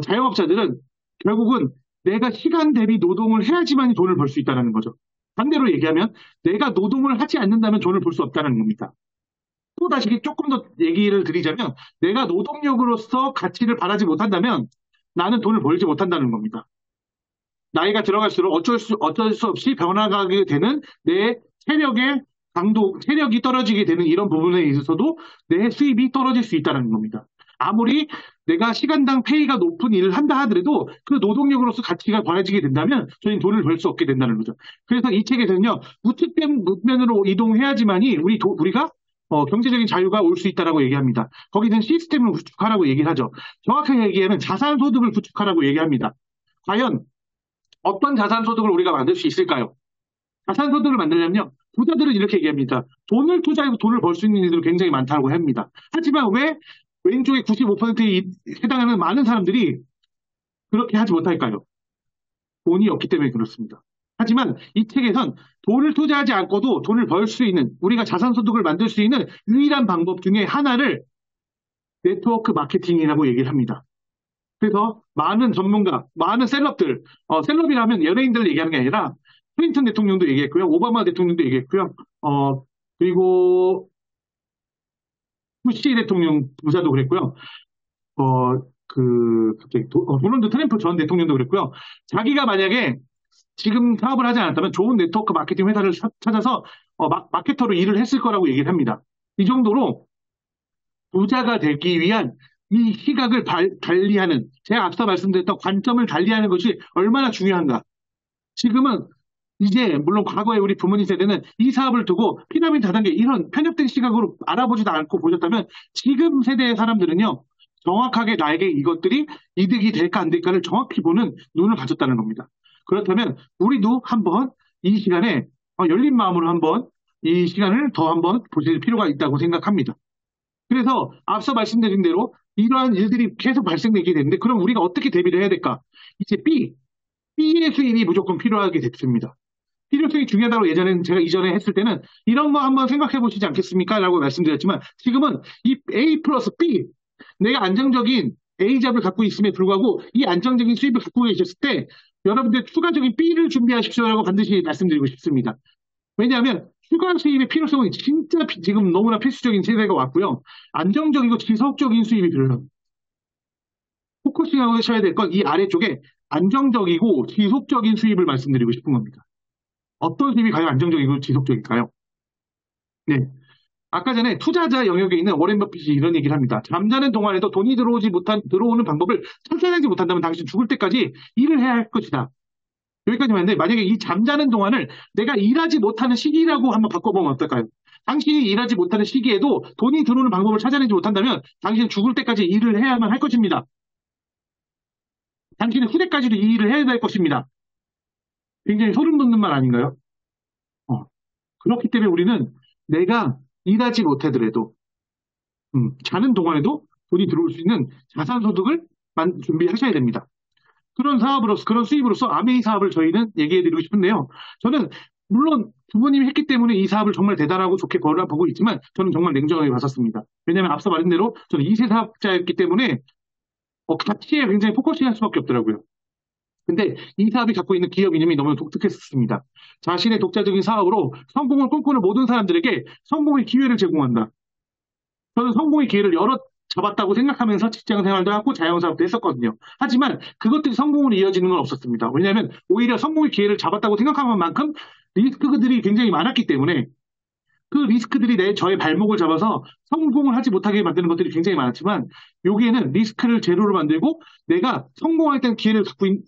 자영업자들은 결국은 내가 시간 대비 노동을 해야지만 돈을 벌 수 있다는 거죠. 반대로 얘기하면 내가 노동을 하지 않는다면 돈을 벌 수 없다는 겁니다. 또 다시 조금 더 얘기를 드리자면 내가 노동력으로서 가치를 바라지 못한다면 나는 돈을 벌지 못한다는 겁니다. 나이가 들어갈수록 어쩔 수 없이 변화가게 되는 내 체력의 강도, 체력이 떨어지게 되는 이런 부분에 있어서도 내 수입이 떨어질 수 있다는 겁니다. 아무리 내가 시간당 페이가 높은 일을 한다 하더라도 그 노동력으로서 가치가 벌어지게 된다면 저희는 돈을 벌 수 없게 된다는 거죠. 그래서 이 책에서는요, 우측된 문면으로 이동해야지만이 우리가 경제적인 자유가 올 수 있다라고 얘기합니다. 거기는 시스템을 구축하라고 얘기를 하죠. 정확하게 얘기하면 자산소득을 구축하라고 얘기합니다. 과연 어떤 자산소득을 우리가 만들 수 있을까요? 자산소득을 만들려면요. 부자들은 이렇게 얘기합니다. 돈을 투자해서 돈을 벌 수 있는 일들이 굉장히 많다고 합니다. 하지만 왜 왼쪽에 95%에 해당하는 많은 사람들이 그렇게 하지 못할까요? 돈이 없기 때문에 그렇습니다. 하지만 이 책에선 돈을 투자하지 않고도 돈을 벌 수 있는 우리가 자산소득을 만들 수 있는 유일한 방법 중에 하나를 네트워크 마케팅이라고 얘기를 합니다. 그래서 많은 전문가, 많은 셀럽들, 셀럽이라면 연예인들을 얘기하는 게 아니라 클린턴 대통령도 얘기했고요. 오바마 대통령도 얘기했고요. 그리고 부시 대통령 부자도 그랬고요. 도널드 트럼프 전 대통령도 그랬고요. 자기가 만약에 지금 사업을 하지 않았다면 좋은 네트워크 마케팅 회사를 찾아서 마케터로 일을 했을 거라고 얘기를 합니다. 이 정도로 부자가 되기 위한 이 시각을 달리하는 제가 앞서 말씀드렸던 관점을 달리하는 것이 얼마나 중요한가. 지금은 이제 물론 과거에 우리 부모님 세대는 이 사업을 두고 피라미드 다단계 이런 편협된 시각으로 알아보지도 않고 보셨다면 지금 세대의 사람들은요. 정확하게 나에게 이것들이 이득이 될까 안 될까를 정확히 보는 눈을 가졌다는 겁니다. 그렇다면 우리도 한번 이 시간에 열린 마음으로 한번 이 시간을 더 한번 보실 필요가 있다고 생각합니다. 그래서 앞서 말씀드린 대로 이러한 일들이 계속 발생되게 되는데 그럼 우리가 어떻게 대비를 해야 될까? 이제 B의 수입이 무조건 필요하게 됐습니다. 필요성이 중요하다고 제가 이전에 했을 때는 이런 거 한번 생각해 보시지 않겠습니까? 라고 말씀드렸지만 지금은 이 A 플러스 B, 내가 안정적인 A잡을 갖고 있음에 불구하고 이 안정적인 수입을 갖고 계셨을 때 여러분들 추가적인 B를 준비하십시오라고 반드시 말씀드리고 싶습니다. 왜냐하면 추가 수입의 필요성이 진짜 지금 너무나 필수적인 세대가 왔고요. 안정적이고 지속적인 수입이 필요합니다. 포커싱하고 하셔야 될 건 이 아래쪽에 안정적이고 지속적인 수입을 말씀드리고 싶은 겁니다. 어떤 수입이 과연 안정적이고 지속적일까요? 네. 아까 전에 투자자 영역에 있는 워렌 버핏이 이런 얘기를 합니다. 잠자는 동안에도 돈이 들어오는 방법을 찾아내지 못한다면 당신 죽을 때까지 일을 해야 할 것이다. 여기까지 왔는데 만약에 이 잠자는 동안을 내가 일하지 못하는 시기라고 한번 바꿔보면 어떨까요? 당신이 일하지 못하는 시기에도 돈이 들어오는 방법을 찾아내지 못한다면 당신은 죽을 때까지 일을 해야만 할 것입니다. 당신은 후대까지도 이 일을 해야 될 것입니다. 굉장히 소름 돋는 말 아닌가요? 그렇기 때문에 우리는 내가 일하지 못하더라도 자는 동안에도 돈이 들어올 수 있는 자산소득을 준비하셔야 됩니다. 그런 사업으로서, 그런 수입으로서 아메이 사업을 저희는 얘기해드리고 싶은데요. 저는 물론 부모님이 했기 때문에 이 사업을 정말 대단하고 좋게 보고 있지만 저는 정말 냉정하게 봤었습니다. 왜냐하면 앞서 말한 대로 저는 2세 사업자였기 때문에 가치에 굉장히 포커싱할 수밖에 없더라고요. 근데 이 사업이 갖고 있는 기업 이념이 너무 독특했습니다. 자신의 독자적인 사업으로 성공을 꿈꾸는 모든 사람들에게 성공의 기회를 제공한다. 저는 성공의 기회를 여러 잡았다고 생각하면서 직장 생활도 하고 자영사업도 했었거든요. 하지만 그것들이 성공으로 이어지는 건 없었습니다. 왜냐하면 오히려 성공의 기회를 잡았다고 생각한 만큼 리스크들이 굉장히 많았기 때문에 그 리스크들이 저의 발목을 잡아서 성공을 하지 못하게 만드는 것들이 굉장히 많았지만 여기에는 리스크를 제로로 만들고 내가 성공할 때 기회를 갖고 있는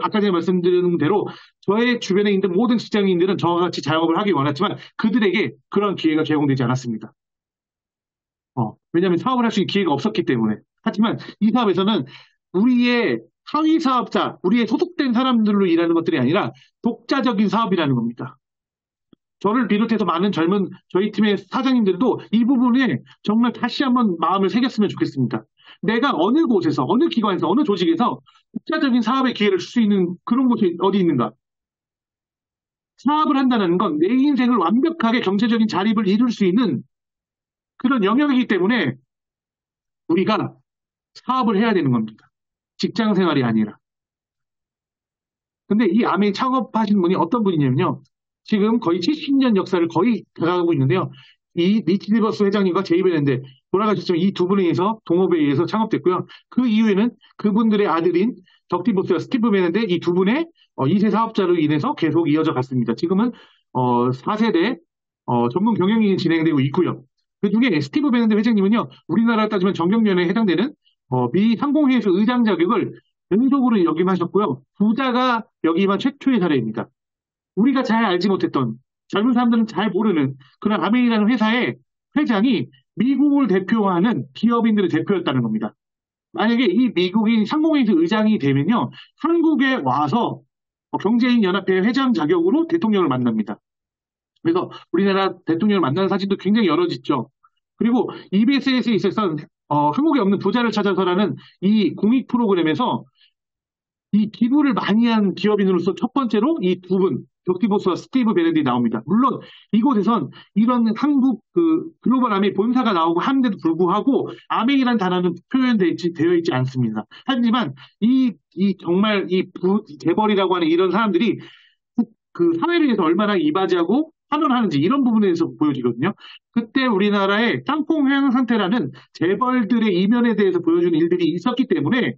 아까 전에 말씀드린 대로 저의 주변에 있는 모든 직장인들은 저와 같이 자영업을 하기 원했지만 그들에게 그런 기회가 제공되지 않았습니다. 왜냐하면 사업을 할 수 있는 기회가 없었기 때문에. 하지만 이 사업에서는 우리의 하위 사업자, 우리의 소속된 사람들로 일하는 것들이 아니라 독자적인 사업이라는 겁니다. 저를 비롯해서 많은 젊은 저희 팀의 사장님들도 이 부분에 정말 다시 한번 마음을 새겼으면 좋겠습니다. 내가 어느 곳에서, 어느 기관에서, 어느 조직에서 독자적인 사업의 기회를 줄 수 있는 그런 곳이 어디 있는가? 사업을 한다는 건 내 인생을 완벽하게 경제적인 자립을 이룰 수 있는 그런 영역이기 때문에 우리가 사업을 해야 되는 겁니다. 직장 생활이 아니라. 근데 이 아메이 창업하신 분이 어떤 분이냐면요. 지금 거의 70년 역사를 거의 다가가고 있는데요. 이 리치 리버스 회장님과 제이 벨랜드 돌아가셨지만 이 두 분에 의해서 동업에 의해서 창업됐고요. 그 이후에는 그분들의 아들인 덕티 보스와 스티브 벨랜드 이 두 분의 2세 사업자로 인해서 계속 이어져 갔습니다. 지금은 4세대 전문 경영이 진행되고 있고요. 그 중에 스티브 벨랜드 회장님은요. 우리나라 따지면 정경련에 해당되는 미 상공회의소 의장 자격을 연속으로 역임하셨고요. 부자가 역임한 최초의 사례입니다. 우리가 잘 알지 못했던 젊은 사람들은 잘 모르는 그런 아메이라는 회사의 회장이 미국을 대표하는 기업인들의 대표였다는 겁니다. 만약에 이 미국인 상공회의소 의장이 되면요. 한국에 와서 경제인연합회 회장 자격으로 대통령을 만납니다. 그래서 우리나라 대통령을 만나는 사진도 굉장히 여러짓죠. 그리고 EBS에 있어서 한국에 없는 부자를 찾아서라는 이 공익 프로그램에서 이 기부를 많이 한 기업인으로서 첫 번째로 이 두 분, 덕티 보스와 스티브 베네디 나옵니다. 물론 이곳에선 이런 한국 글로벌 아메이 본사가 나오고 하는데도 불구하고 아메이란 단어는 되어 있지 않습니다. 하지만 정말 재벌이라고 하는 이런 사람들이 그 사회를 위해서 얼마나 이바지하고 환원하는지 이런 부분에 대해서 보여지거든요. 그때 우리나라의 짬뽕 회항 상태라는 재벌들의 이면에 대해서 보여주는 일들이 있었기 때문에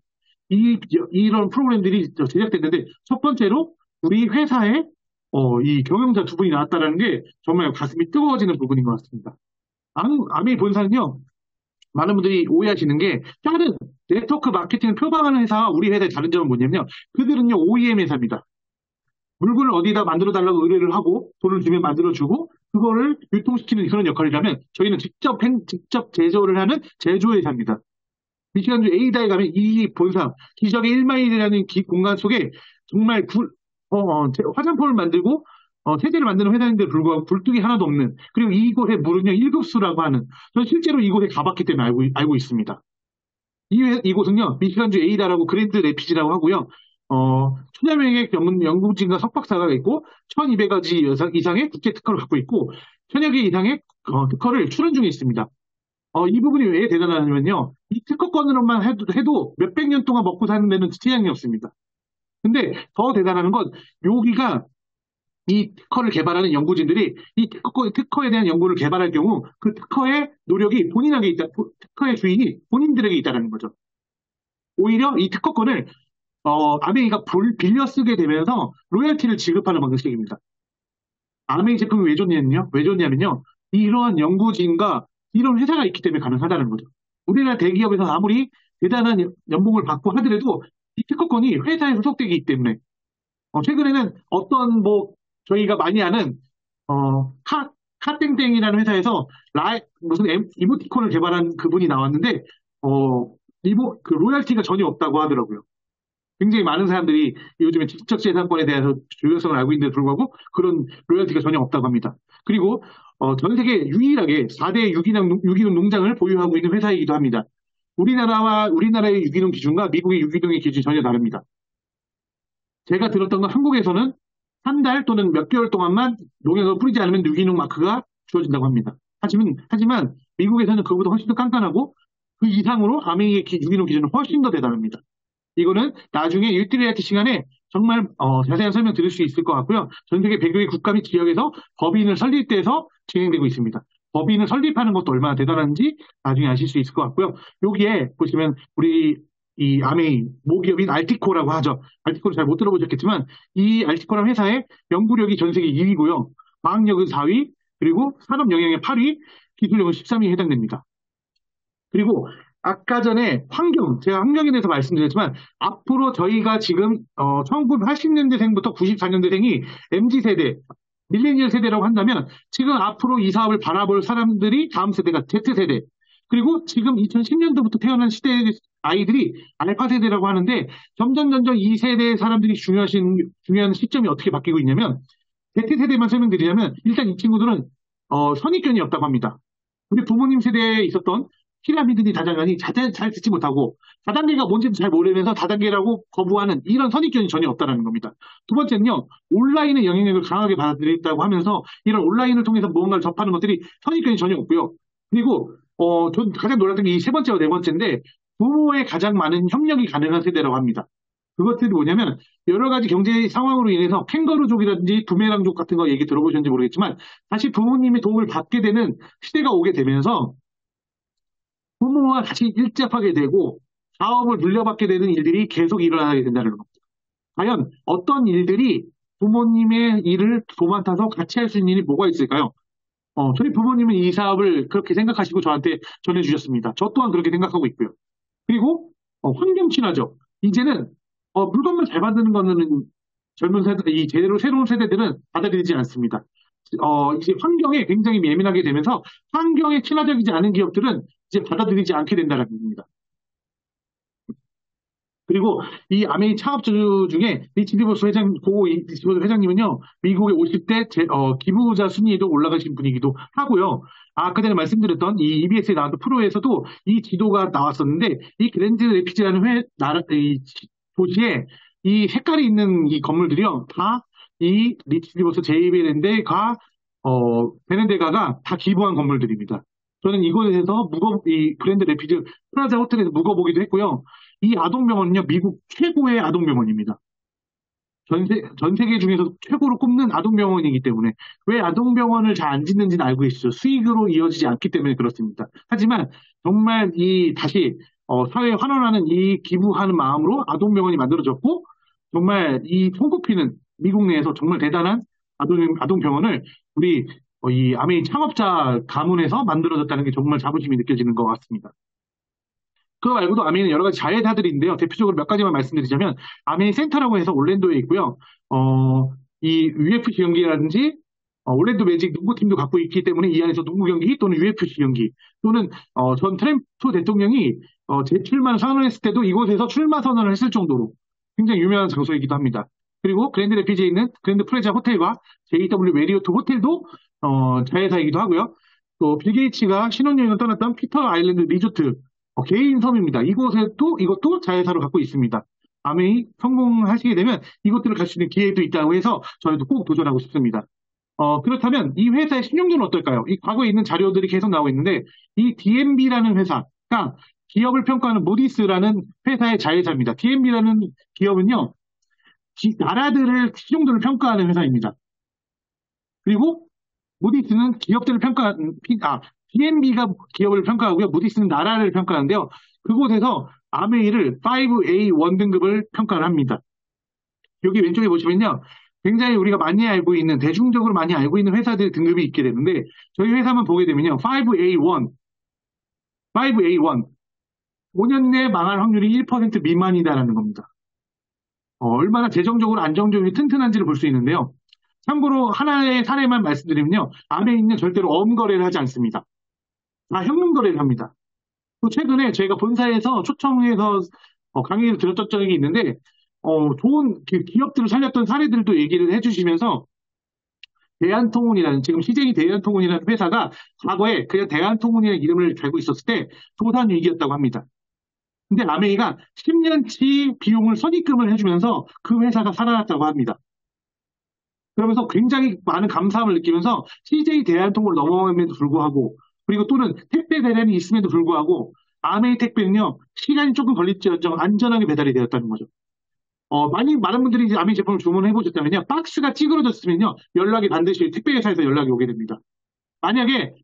이런 프로그램들이 제작됐는데 첫 번째로 우리 회사에 이 경영자 두 분이 나왔다는 게 정말 가슴이 뜨거워지는 부분인 것 같습니다. 아메이 본사는요. 많은 분들이 오해하시는 게 다른 네트워크 마케팅을 표방하는 회사와 우리 회사의 다른 점은 뭐냐면요. 그들은요 OEM 회사입니다. 물건을 어디다 만들어 달라고 의뢰를 하고 돈을 주면 만들어주고 그거를 유통시키는 그런 역할이라면 저희는 직접 제조를 하는 제조회사입니다. 미시간주 A다에 가면 이 본사 기적의 1마일이라는 공간 속에 정말 화장품을 만들고 세제를 만드는 회사인데 불구하고 굴뚝이 하나도 없는, 그리고 이곳의 물은요 1급수라고 하는, 저는 실제로 이곳에 가봤기 때문에 알고 있습니다. 이곳은요 미시간주 에이다라고 그랜드 레피지라고 하고요. 천여명의 연구진과 석박사가 있고 1200가지 이상의 국제 특허를 갖고 있고 천여 개 이상의 특허를 출원 중에 있습니다. 이 부분이 왜 대단하냐면요. 이 특허권으로만 해도 몇백 년 동안 먹고 사는 데는 지장이 없습니다. 근데 더 대단한 건 여기가 이 특허를 개발하는 연구진들이 이 특허에 대한 연구를 개발할 경우 그 특허의 노력이 본인에게 있다, 특허의 주인이 본인들에게 있다는 거죠. 오히려 이 특허권을 아메이가 빌려 쓰게 되면서 로열티를 지급하는 방식입니다. 아메이 제품이 왜 좋냐면요. 이러한 연구진과 이런 회사가 있기 때문에 가능하다는 거죠. 우리나라 대기업에서 아무리 대단한 연봉을 받고 하더라도 이 특허권이 회사에 소속되기 때문에 최근에는 어떤 저희가 많이 아는 카땡땡이라는 회사에서 무슨 이모티콘을 개발한 그분이 나왔는데 그 로열티가 전혀 없다고 하더라고요. 굉장히 많은 사람들이 요즘에 지적재산권에 대해서 중요성을 알고 있는데 불구하고 그런 로열티가 전혀 없다고 합니다. 그리고 전 세계 유일하게 4대 유기농 농장을 보유하고 있는 회사이기도 합니다. 우리나라의 유기농 기준과 미국의 유기농의 기준이 전혀 다릅니다. 제가 들었던 건 한국에서는 한 달 또는 몇 개월 동안만 농약을 뿌리지 않으면 유기농 마크가 주어진다고 합니다. 하지만 미국에서는 그보다 훨씬 더 깐깐하고 그 이상으로 아메이의 유기농 기준은 훨씬 더 대단합니다. 이거는 나중에 유틸리티 시간에 정말 자세한 설명 드릴 수 있을 것 같고요. 전 세계 100여개 국가 및 지역에서 법인을 설립돼서 진행되고 있습니다. 법인을 설립하는 것도 얼마나 대단한지 나중에 아실 수 있을 것 같고요. 여기에 보시면 우리 이 아메이 모기업인 알티코라고 하죠. 알티코를 잘 못 들어보셨겠지만 이 알티코라는 회사의 연구력이 전 세계 2위고요. 과학력은 4위, 그리고 산업 영역의 8위, 기술력은 13위에 해당됩니다. 그리고 아까 전에 제가 환경에 대해서 말씀드렸지만 앞으로 저희가 지금 1980년대생부터 94년대생이 MZ세대, 밀레니얼 세대라고 한다면 지금 앞으로 이 사업을 바라볼 사람들이 다음 세대가 Z세대, 그리고 지금 2010년도부터 태어난 시대 아이들이 알파 세대라고 하는데 점점 이 세대의 사람들이 중요한 시점이 어떻게 바뀌고 있냐면 Z세대만 설명드리자면 일단 이 친구들은 선입견이 없다고 합니다. 우리 부모님 세대에 있었던 피라미드니 다단계니 잘 듣지 못하고 다단계가 뭔지도 잘 모르면서 다단계라고 거부하는 이런 선입견이 전혀 없다는 겁니다. 두 번째는요. 온라인의 영향력을 강하게 받아들였다고 하면서 이런 온라인을 통해서 무언가를 접하는 것들이 선입견이 전혀 없고요. 그리고 전 가장 놀랐던 게 이 세 번째와 네 번째인데 부모의 가장 많은 협력이 가능한 세대라고 합니다. 그것들이 뭐냐면 여러 가지 경제 상황으로 인해서 캥거루족이라든지 부메랑족 같은 거 얘기 들어보셨는지 모르겠지만 다시 부모님의 도움을 받게 되는 시대가 오게 되면서 부모와 다시 일잡하게 되고 사업을 물려받게 되는 일들이 계속 일어나게 된다는 겁니다. 과연 어떤 일들이 부모님의 일을 도맡아서 같이 할 수 있는 일이 뭐가 있을까요? 저희 부모님은 이 사업을 그렇게 생각하시고 저한테 전해주셨습니다. 저 또한 그렇게 생각하고 있고요. 그리고 환경 친화적. 이제는 물건만 잘 만드는 거는 젊은 세대, 제대로 새로운 세대들은 받아들이지 않습니다. 이제 환경에 굉장히 예민하게 되면서 환경에 친화적이지 않은 기업들은 이제 받아들이지 않게 된다는 겁니다. 그리고 이 아메이 창업주 중에 리치 디버스 회장님은요, 미국의 50대 기부자 순위에도 올라가신 분이기도 하고요. 아까 전에 말씀드렸던 이 EBS에 나왔던 프로에서도 이 지도가 나왔었는데, 이 그랜드 레피지라는 이 도시에 이 색깔이 있는 이 건물들이요, 다 이 리치 디버스 제이베랜드가 베렌데가가 다 기부한 건물들입니다. 저는 이곳에서 이 그랜드 레피지 프라자 호텔에서 묵어보기도 했고요. 이 아동병원은요, 미국 최고의 아동병원입니다. 전 세계 중에서 최고로 꼽는 아동병원이기 때문에 왜 아동병원을 잘 안 짓는지는 알고 계시죠. 수익으로 이어지지 않기 때문에 그렇습니다. 하지만 정말 다시 사회에 환원하는 이 기부하는 마음으로 아동병원이 만들어졌고 정말 이 손꼽히는 미국 내에서 정말 대단한 아동병원을 우리 이 아메이 창업자 가문에서 만들어졌다는 게 정말 자부심이 느껴지는 것 같습니다. 그거 말고도 아메이는 여러 가지 자회사들이 있는데요. 대표적으로 몇 가지만 말씀드리자면 아메이 센터라고 해서 올랜도에 있고요. 이 UFC 경기라든지 올랜도 매직 농구팀도 갖고 있기 때문에 이 안에서 농구 경기 또는 UFC 경기 또는 전 트럼프 대통령이 재출마 선언을 했을 때도 이곳에서 출마 선언을 했을 정도로 굉장히 유명한 장소이기도 합니다. 그리고 그랜드 레피지에 있는 그랜드 프레자 호텔과 JW 메리어트 호텔도 자회사이기도 하고요. 또 빌 게이츠가 신혼여행을 떠났던 피터 아일랜드 리조트 개인 섬입니다. 이것도 자회사로 갖고 있습니다. 아메이 성공하시게 되면 이것들을 갈 수 있는 기회도 있다고 해서 저희도 꼭 도전하고 싶습니다. 그렇다면 이 회사의 신용도는 어떨까요? 이 과거에 있는 자료들이 계속 나오고 있는데 이 DNB라는 회사가 기업을 평가하는 무디스라는 회사의 자회사입니다. DNB라는 기업은요, 나라들을 신용도를 평가하는 회사입니다. 그리고 무디스는 기업들을 DNB가 기업을 평가하고요. 무디스는 나라를 평가하는데요. 그곳에서 아메이를 5A1 등급을 평가를 합니다. 여기 왼쪽에 보시면요. 굉장히 우리가 많이 알고 있는, 대중적으로 많이 알고 있는 회사들 등급이 있게 되는데, 저희 회사만 보게 되면요. 5A1. 5년 내 망할 확률이 1% 미만이다라는 겁니다. 얼마나 재정적으로 안정적이고 튼튼한지를 볼 수 있는데요. 참고로 하나의 사례만 말씀드리면요. 아메이는 절대로 엄거래를 하지 않습니다. 다 현금 거래를 합니다. 또 최근에 저희가 본사에서 초청해서 강의를 들었던 적이 있는데, 좋은 기업들을 살렸던 사례들도 얘기를 해주시면서 대한통운이라는 지금 CJ 대한통운이라는 회사가 과거에 그냥 대한통운이라는 이름을 달고 있었을 때 도산 위기였다고 합니다. 근데 아메이가 10년치 비용을 선입금을 해주면서 그 회사가 살아났다고 합니다. 그러면서 굉장히 많은 감사함을 느끼면서 CJ 대한통운을 넘어감에도 불구하고 그리고 또는 택배 대란이 있음에도 불구하고 아메이 택배는요 시간이 조금 걸릴지언정 안전하게 배달이 되었다는 거죠. 많은 분들이 이제 아메이 제품을 주문해 보셨다면요 박스가 찌그러졌으면요 연락이 반드시 택배회사에서 연락이 오게 됩니다. 만약에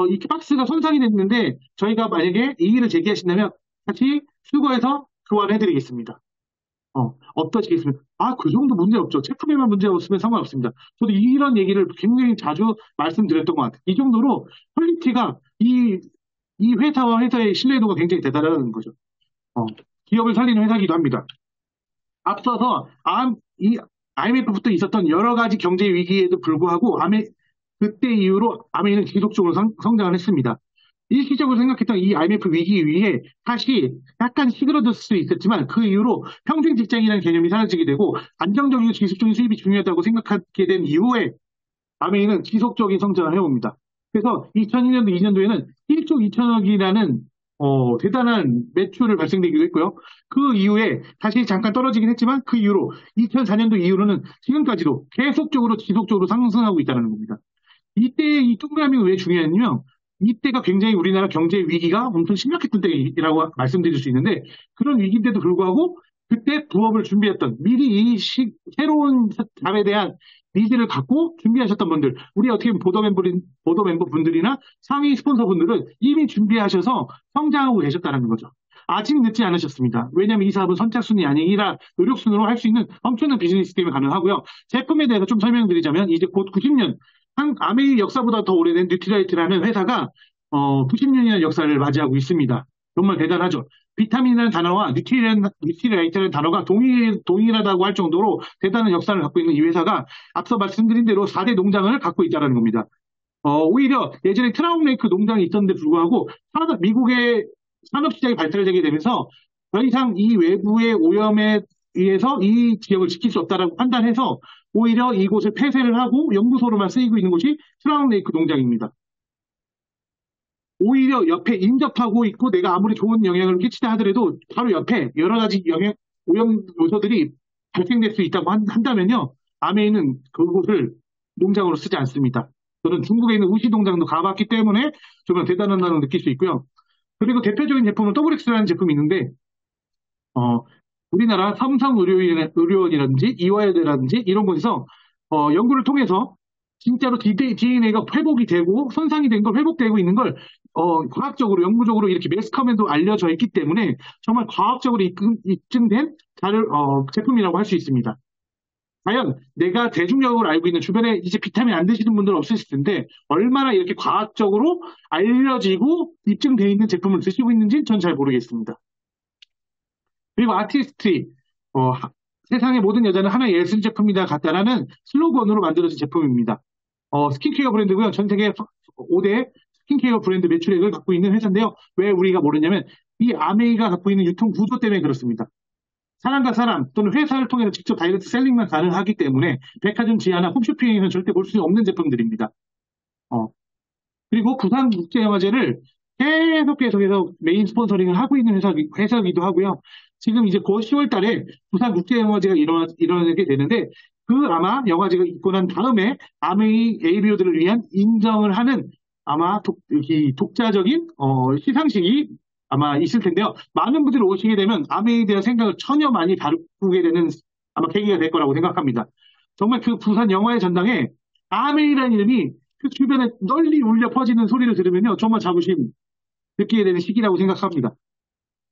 이 박스가 손상이 됐는데 저희가 만약에 이의를 제기하신다면 같이 수거해서 교환해드리겠습니다. 어떠시겠습니까? 그 정도 문제 없죠. 제품에만 문제 없으면 상관없습니다. 저도 이런 얘기를 굉장히 자주 말씀드렸던 것 같아요. 이 정도로 퀄리티가 이 회사와 회사의 신뢰도가 굉장히 대단하다는 거죠. 기업을 살리는 회사이기도 합니다. 앞서서 IMF부터 있었던 여러 가지 경제 위기에도 불구하고 그때 이후로 아메이는 지속적으로 성장을 했습니다. 일시적으로 생각했던 이 IMF 위기 위에 다시 약간 시그러졌을 수 있었지만 그 이후로 평생 직장이라는 개념이 사라지게 되고 안정적이고 지속적인 수입이 중요하다고 생각하게 된 이후에 아메이는 지속적인 성장을 해옵니다. 그래서 2002년도, 2년도에는 1조 2천억이라는 대단한 매출을 발생되기도 했고요. 그 이후에 다시 잠깐 떨어지긴 했지만 그 이후로 2004년도 이후로는 지금까지도 계속적으로 지속적으로 상승하고 있다는 겁니다. 이때 이 동그라미가 왜 중요했냐면 이때가 굉장히 우리나라 경제 위기가 엄청 심각했던 때라고 말씀드릴 수 있는데 그런 위기인데도 불구하고 그때 부업을 준비했던 미리 이 새로운 잡에 대한 니즈를 갖고 준비하셨던 분들 우리 어떻게 보면 보도 멤버 분들이나 상위 스폰서 분들은 이미 준비하셔서 성장하고 계셨다는 거죠. 아직 늦지 않으셨습니다. 왜냐하면 이 사업은 선착순이 아니라 노력순으로 할 수 있는 엄청난 비즈니스 때문에 가능하고요. 제품에 대해서 좀 설명드리자면 이제 곧 90년 아메이 역사보다 더 오래된 뉴트리라이트라는 회사가 90년이라는 역사를 맞이하고 있습니다. 정말 대단하죠. 비타민이라는 단어와 뉴트리라이트라는 단어가 동일하다고 할 정도로 대단한 역사를 갖고 있는 이 회사가 앞서 말씀드린 대로 4대 농장을 갖고 있다는 겁니다. 오히려 예전에 트라운레이크 농장이 있었는데 불구하고 미국의 산업시장이 발달되게 되면서 더 이상 이 외부의 오염에 의해서 이 지역을 지킬 수 없다라고 판단해서 오히려 이곳을 폐쇄를 하고 연구소로만 쓰이고 있는 곳이 트라운레이크 농장입니다. 오히려 옆에 인접하고 있고 내가 아무리 좋은 영향을 끼치다 하더라도 바로 옆에 여러 가지 오염 요소들이 발생될 수 있다고 한다면요. 아메이는 그곳을 농장으로 쓰지 않습니다. 저는 중국에 있는 우시 농장도 가봤기 때문에 정말 대단하다는 느낄 수 있고요. 그리고 대표적인 제품은 WX라는 제품이 있는데 우리나라 삼성의료원이라든지 이화여대라든지 이런 곳에서 연구를 통해서 진짜로 DNA가 회복이 되고 손상이 된 걸 회복되고 있는 걸 과학적으로 연구적으로 이렇게 매스컴에도 알려져 있기 때문에 정말 과학적으로 입증된 제품이라고 할 수 있습니다. 과연 내가 대중적으로 알고 있는 주변에 이제 비타민 안 드시는 분들 없으실 텐데 얼마나 이렇게 과학적으로 알려지고 입증되어 있는 제품을 드시고 있는지 전 잘 모르겠습니다. 그리고 아티스트리 세상의 모든 여자는 하나의 예술 제품이다 같다라는 슬로건으로 만들어진 제품입니다. 스킨케어 브랜드고요. 전 세계 5대 스킨케어 브랜드 매출액을 갖고 있는 회사인데요. 왜 우리가 모르냐면 이 아메이가 갖고 있는 유통 구조 때문에 그렇습니다. 사람과 사람 또는 회사를 통해서 직접 다이렉트 셀링만 가능하기 때문에 백화점 지하나 홈쇼핑에서는 절대 볼 수 없는 제품들입니다. 어, 그리고 부산국제영화제를 계속 메인 스폰서링을 하고 있는 회사이기도 하고요. 지금 이제 곧 10월 달에 부산국제영화제가 일어나게 되는데 그 아마 영화제가 있고 난 다음에 아메이 ABO들을 위한 인정을 하는 아마 이 독자적인 시상식이 아마 있을 텐데요. 많은 분들이 오시게 되면 아메이에 대한 생각을 전혀 많이 바꾸게 되는 아마 계기가 될 거라고 생각합니다. 정말 그 부산 영화의 전당에 아메이라는 이름이 그 주변에 널리 울려 퍼지는 소리를 들으면요. 정말 자부심 느끼게 되는 시기라고 생각합니다.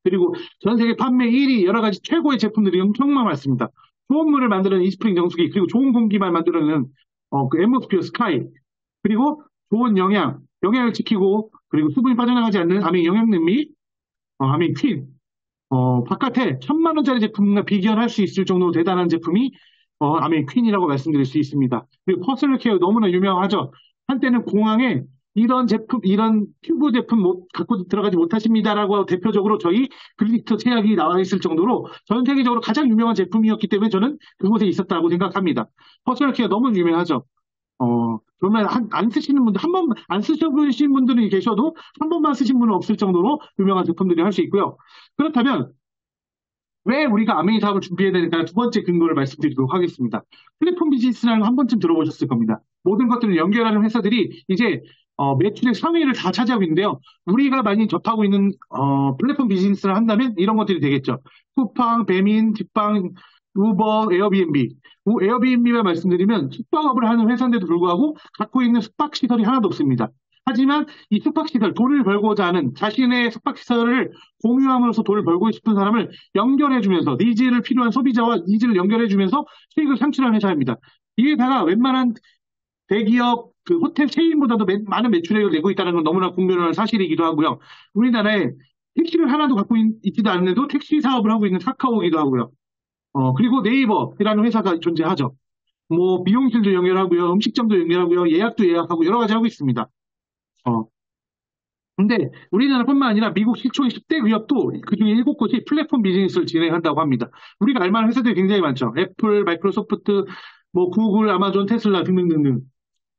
그리고 전 세계 판매 1위 여러 가지 최고의 제품들이 엄청 많습니다. 좋은 물을 만드는 이스프링 정수기, 그리고 좋은 공기만 만들어내는 그 앰모스피어 스카이, 그리고 좋은 영양을 지키고 그리고 수분이 빠져나가지 않는 아메이 영양냄비, 아메이 퀸, 바깥에 1,000만 원짜리 제품과 비교할 수 있을 정도로 대단한 제품이 아메이 퀸이라고 말씀드릴 수 있습니다. 그리고 퍼스널 케어 너무나 유명하죠. 한때는 공항에 이런 튜브 제품 갖고 들어가지 못하십니다라고 대표적으로 저희 글리터 제약이 나와 있을 정도로 전 세계적으로 가장 유명한 제품이었기 때문에 저는 그곳에 있었다고 생각합니다. 퍼스널 케어 너무 유명하죠. 정말 안 쓰시는 분들, 한 번, 안 쓰셔보신 분들이 계셔도 한 번만 쓰신 분은 없을 정도로 유명한 제품들이 할 수 있고요. 그렇다면, 왜 우리가 아메이 사업을 준비해야 되니까 두 번째 근거를 말씀드리도록 하겠습니다. 플랫폼 비즈니스라는 거 한 번쯤 들어보셨을 겁니다. 모든 것들을 연결하는 회사들이 이제 매출의 상위를 다 차지하고 있는데요. 우리가 많이 접하고 있는 플랫폼 비즈니스를 한다면 이런 것들이 되겠죠. 쿠팡, 배민, 직방, 우버, 에어비앤비. 에어비앤비만 말씀드리면 숙박업을 하는 회사인데도 불구하고 갖고 있는 숙박시설이 하나도 없습니다. 하지만 이 숙박시설, 돈을 벌고자 하는 자신의 숙박시설을 공유함으로써 돈을 벌고 싶은 사람을 연결해주면서 니즈를 필요한 소비자와 니즈를 연결해주면서 수익을 창출하는 회사입니다. 이 회사가 웬만한 대기업 그 호텔 체인보다도 많은 매출액을 내고 있다는 건 너무나 공명한 사실이기도 하고요. 우리나라에 택시를 하나도 갖고 있지도 않는데도 택시 사업을 하고 있는 카카오이기도 하고요. 그리고 네이버라는 회사가 존재하죠. 뭐 미용실도 연결하고요, 음식점도 연결하고요, 예약도 예약하고 여러 가지 하고 있습니다. 근데 우리나라뿐만 아니라 미국 시총 10대 기업도 그중에 7곳이 플랫폼 비즈니스를 진행한다고 합니다. 우리가 알만한 회사들이 굉장히 많죠. 애플, 마이크로소프트, 뭐 구글, 아마존, 테슬라 등등등등.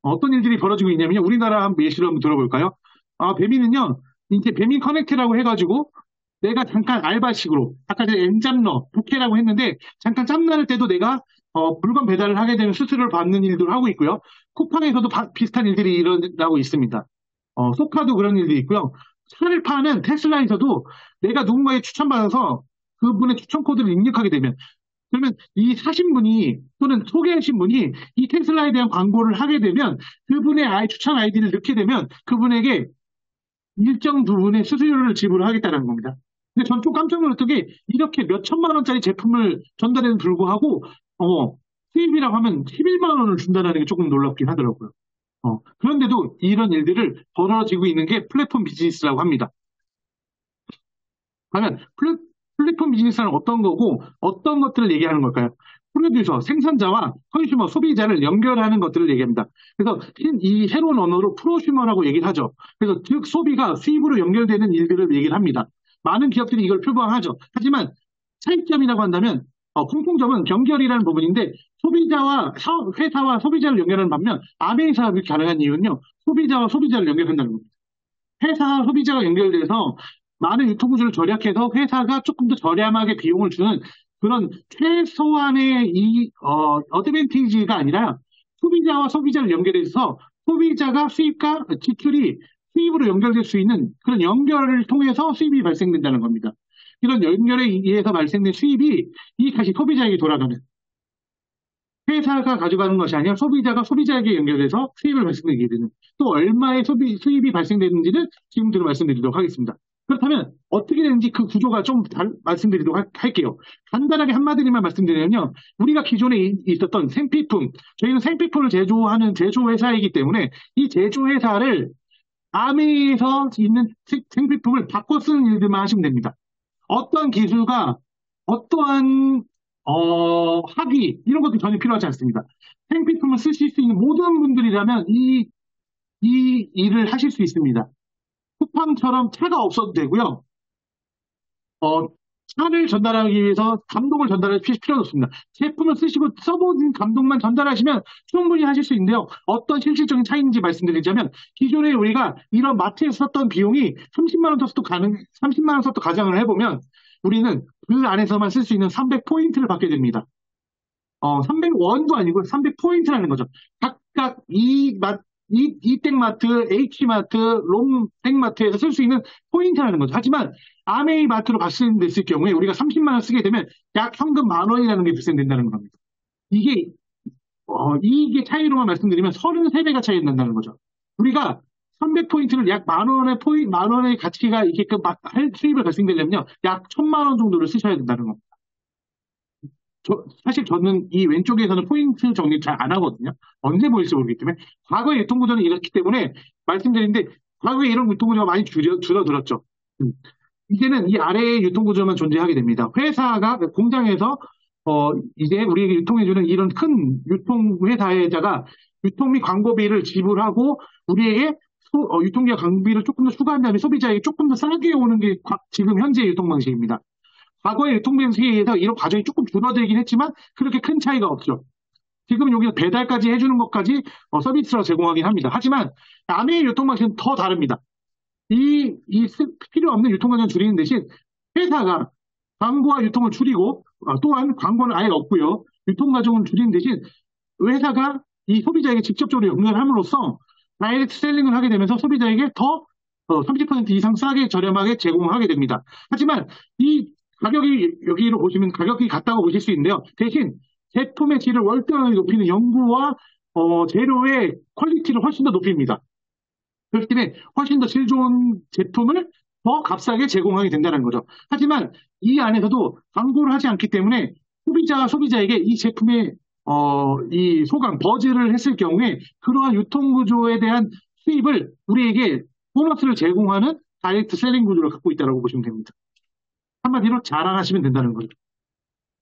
어떤 일들이 벌어지고 있냐면요. 우리나라 한번 예시를 한번 들어볼까요? 배민은요, 이제 배민 커넥트라고 해가지고 내가 잠깐 알바식으로 아까 전에 엔잡러, 부캐라고 했는데 잠깐 짬날 때도 내가 물건 배달을 하게 되면 수수료를 받는 일들을 하고 있고요. 쿠팡에서도 비슷한 일들이 일어나고 있습니다. 소카도 그런 일들이 있고요. 차를 파는 테슬라에서도 내가 누군가에 추천받아서 그분의 추천 코드를 입력하게 되면 그러면 이 사신 분이 또는 소개하신 분이 이 테슬라에 대한 광고를 하게 되면 그분의 추천 아이디를 넣게 되면 그분에게 일정 부분의 수수료를 지불하겠다는 겁니다. 근데 전 좀 깜짝 놀랐던 게 이렇게 몇 천만 원짜리 제품을 전달에도 불구하고 수입이라고 하면 11만 원을 준다는 게 조금 놀랍긴 하더라고요. 그런데도 이런 일들을 벌어지고 있는 게 플랫폼 비즈니스라고 합니다. 그러면 플랫폼 비즈니스는 어떤 거고 어떤 것들을 얘기하는 걸까요? 프로듀서, 생산자와 컨슈머, 소비자를 연결하는 것들을 얘기합니다. 그래서 이 새로운 언어로 프로슈머라고 얘기를 하죠. 그래서 즉 소비가 수입으로 연결되는 일들을 얘기를 합니다. 많은 기업들이 이걸 표방하죠. 하지만 차이점이라고 한다면 공통점은 연결이라는 부분인데 회사와 소비자를 연결하는 반면 아메이 사업이 가능한 이유는요. 소비자와 소비자를 연결한다는 겁니다. 회사와 소비자가 연결돼서 많은 유통구조를 절약해서 회사가 조금 더 저렴하게 비용을 주는 그런 최소한의 어드밴티지가 아니라 소비자와 소비자를 연결해서 소비자가 수입과 지출이 수입으로 연결될 수 있는 그런 연결을 통해서 수입이 발생된다는 겁니다. 이런 연결에 의해서 발생된 수입이 다시 소비자에게 돌아가는 회사가 가져가는 것이 아니라 소비자가 소비자에게 연결돼서 수입을 발생되게 되는 또 얼마의 수입이 발생되는지는 지금부터 말씀드리도록 하겠습니다. 그렇다면 어떻게 되는지 그 구조가 좀 말씀드리도록 할게요. 간단하게 한마디만 말씀드리면요. 우리가 기존에 있었던 생필품, 저희는 생필품을 제조하는 제조회사이기 때문에 이 제조회사를 아메이에서 있는 생필품을 바꿔 쓰는 일들만 하시면 됩니다. 어떠한 기술과 어떠한 학위 이런 것도 전혀 필요하지 않습니다. 생필품을 쓰실 수 있는 모든 분들이라면 이 일을 하실 수 있습니다. 쿠팡처럼 차가 없어도 되고요. 차를 전달하기 위해서 감동을 전달할 필요는 없습니다. 제품을 쓰시고 써본 감동만 전달하시면 충분히 하실 수 있는데요. 어떤 실질적인 차이인지 말씀드리자면 기존에 우리가 이런 마트에서 썼던 비용이 30만 원 써도 30만 원 써도 가정을 해보면 우리는 그 안에서만 쓸 수 있는 300포인트를 받게 됩니다. 300원도 아니고 300포인트라는 거죠. 각각 이땡마트, H마트, 롬땡마트에서 쓸 수 있는 포인트라는 거죠. 하지만 아메이 마트로 발생됐을 경우에 우리가 30만 원 쓰게 되면 약 현금 10,000원이라는 게 발생된다는 겁니다. 이게 차이로만 말씀드리면 33배가 차이 난다는 거죠. 우리가 300포인트를 약 10,000원의 가치가 있게끔 수입을 발생되려면요. 약 1,000만 원 정도를 쓰셔야 된다는 겁니다. 사실 저는 이 왼쪽에서는 포인트 정리 잘 안 하거든요. 언제 보일지 모르기 때문에. 과거의 유통구조는 이렇기 때문에 말씀드리는데, 과거에 이런 유통구조가 많이 줄어들었죠. 이제는 이 아래의 유통구조만 존재하게 됩니다. 회사가, 공장에서, 이제 우리에게 유통해주는 이런 큰 유통회사에다가 유통 및 광고비를 지불하고, 우리에게 유통기업 광고비를 조금 더 추가한 다음에 소비자에게 조금 더 싸게 오는 게 지금 현재의 유통 방식입니다. 과거의 유통 방식에 의해서 이런 과정이 조금 줄어들긴 했지만 그렇게 큰 차이가 없죠. 지금 여기서 배달까지 해주는 것까지 서비스로 제공하긴 합니다. 하지만 남의 유통 방식은 더 다릅니다. 필요 없는 유통 과정을 줄이는 대신 회사가 광고와 유통을 줄이고 또한 광고는 아예 없고요. 유통 과정을 줄이는 대신 회사가 이 소비자에게 직접적으로 연결함으로써 다이렉트 셀링을 하게 되면서 소비자에게 더 30% 이상 싸게 저렴하게 제공하게 됩니다. 하지만 이 가격이 여기로 보시면 가격이 같다고 보실 수 있는데요. 대신 제품의 질을 월등하게 높이는 연구와 재료의 퀄리티를 훨씬 더 높입니다. 그렇기 때문에 훨씬 더 질 좋은 제품을 더 값싸게 제공하게 된다는 거죠. 하지만 이 안에서도 광고를 하지 않기 때문에 소비자가 소비자에게 이 제품의 이 소강, 버즈를 했을 경우에 그러한 유통구조에 대한 수입을 우리에게 보너스를 제공하는 다이렉트 셀링 구조를 갖고 있다고 보시면 됩니다. 한마디로 자랑하시면 된다는 거죠.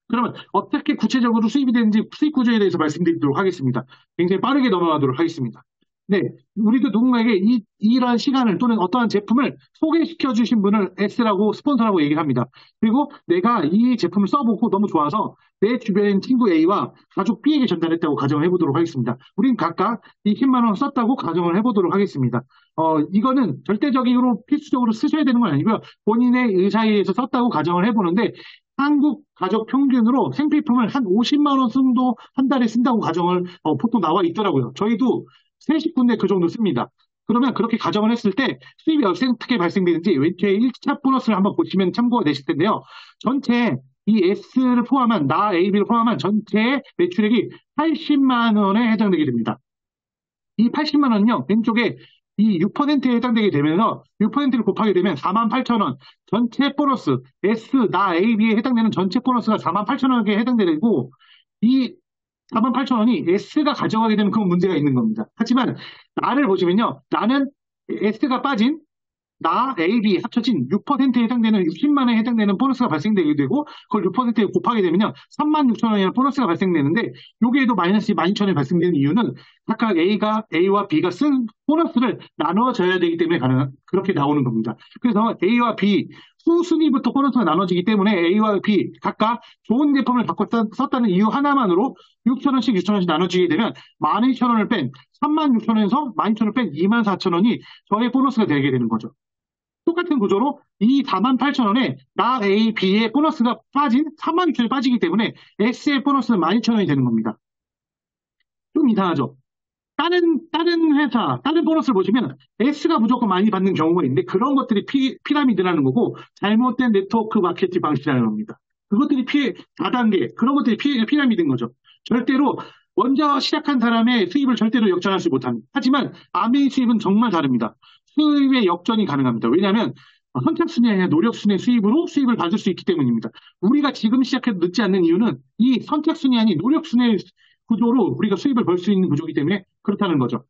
그러면 어떻게 구체적으로 수입이 되는지 수입 구조에 대해서 말씀드리도록 하겠습니다. 굉장히 빠르게 넘어가도록 하겠습니다. 네, 우리도 누군가에게 이러한 시간을 또는 어떠한 제품을 소개시켜 주신 분을 S라고 스폰서라고 얘기를 합니다. 그리고 내가 이 제품을 써보고 너무 좋아서 내 주변 친구 A와 가족 B에게 전달했다고 가정을 해보도록 하겠습니다. 우린 각각 20만 원 썼다고 가정을 해보도록 하겠습니다. 이거는 절대적으로 필수적으로 쓰셔야 되는 건 아니고요. 본인의 의사에 의해서 썼다고 가정을 해보는데 한국 가족 평균으로 생필품을 한 50만 원 정도 한 달에 쓴다고 가정을 보통 나와 있더라고요. 저희도 30군데 그 정도 씁니다. 그러면 그렇게 가정을 했을 때 수입이 어떻게 발생되는지 왼쪽에 1차 보너스를 한번 보시면 참고가 되실 텐데요. 전체 이 S를 포함한 AB를 포함한 전체 매출액이 80만 원에 해당되게 됩니다. 이 80만 원은요. 왼쪽에 이 6%에 해당되게 되면서 6%를 곱하게 되면 48,000원 전체 보너스 AB에 해당되는 전체 보너스가 48,000원에 해당되고 이 48,000원이 S가 가져가게 되면 그건 문제가 있는 겁니다. 하지만 나를 보시면요. 나는 S가 빠진 A, B 합쳐진 6%에 해당되는 60만 원에 해당되는 보너스가 발생되게 되고 그걸 6%에 곱하게 되면요. 36,000원이라는 보너스가 발생되는데 여기에도 마이너스 12,000원이 발생되는 이유는 각각 A와 B가 쓴 보너스를 나눠져야 되기 때문에 그렇게 나오는 겁니다. 그래서 A와 B 순위부터 보너스가 나눠지기 때문에 A와 B 각각 좋은 제품을 갖고 썼다는 이유 하나만으로 6,000원씩 나눠지게 되면 12,000원을 뺀 36,000원에서 12,000원을 뺀 24,000원이 저의 보너스가 되게 되는 거죠. 똑같은 구조로 이 48,000원에 A, B의 보너스가 빠진 36,000원이 빠지기 때문에 S의 보너스는 12,000원이 되는 겁니다. 좀 이상하죠? 다른 회사, 다른 보너스를 보시면 S가 무조건 많이 받는 경우가 있는데 그런 것들이 피라미드라는 거고 잘못된 네트워크 마케팅 방식이라는 겁니다. 그것들이 다단계, 그런 것들이 피라미드인 거죠. 절대로 먼저 시작한 사람의 수입을 절대로 역전할 수 못합니다. 하지만 아메이 수입은 정말 다릅니다. 수입의 역전이 가능합니다. 왜냐하면 선착순이 아니라 노력순의 수입으로 수입을 받을 수 있기 때문입니다. 우리가 지금 시작해도 늦지 않는 이유는 이 선착순이 아닌 노력순의 구조로 우리가 수입을 벌 수 있는 구조이기 때문에 그렇다는 거죠.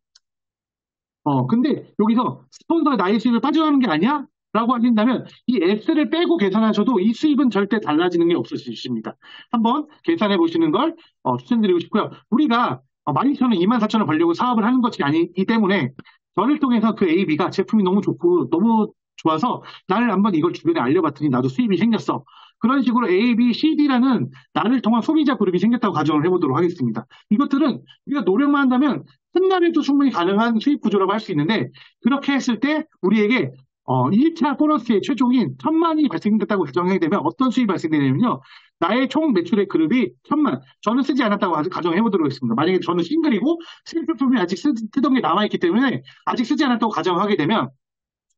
근데 여기서 스폰서가 나의 수입을 빠져나가는 게 아니야? 라고 하신다면 이 S를 빼고 계산하셔도 이 수입은 절대 달라지는 게 없으십니다. 한번 계산해 보시는 걸 추천드리고 싶고요. 우리가 12,000원, 24,000원 벌려고 사업을 하는 것이 아니기 때문에 저를 통해서 그 A, B가 제품이 너무 좋고 너무 좋아서 나를 한번 이걸 주변에 알려봤더니 나도 수입이 생겼어. 그런 식으로 A, B, C, D라는 나를 통한 소비자 그룹이 생겼다고 가정을 해보도록 하겠습니다. 이것들은 우리가 노력만 한다면 한 달에도 충분히 가능한 수입 구조라고 할 수 있는데, 그렇게 했을 때 우리에게 1차 보너스의 최종인 1,000만이 발생됐다고 가정하게 되면 어떤 수입이 발생되냐면요. 나의 총 매출의 그룹이 1,000만. 저는 쓰지 않았다고 가정해 보도록 하겠습니다. 만약에 저는 싱글이고 실제품이 아직 쓰던 게 남아있기 때문에 아직 쓰지 않았다고 가정하게 되면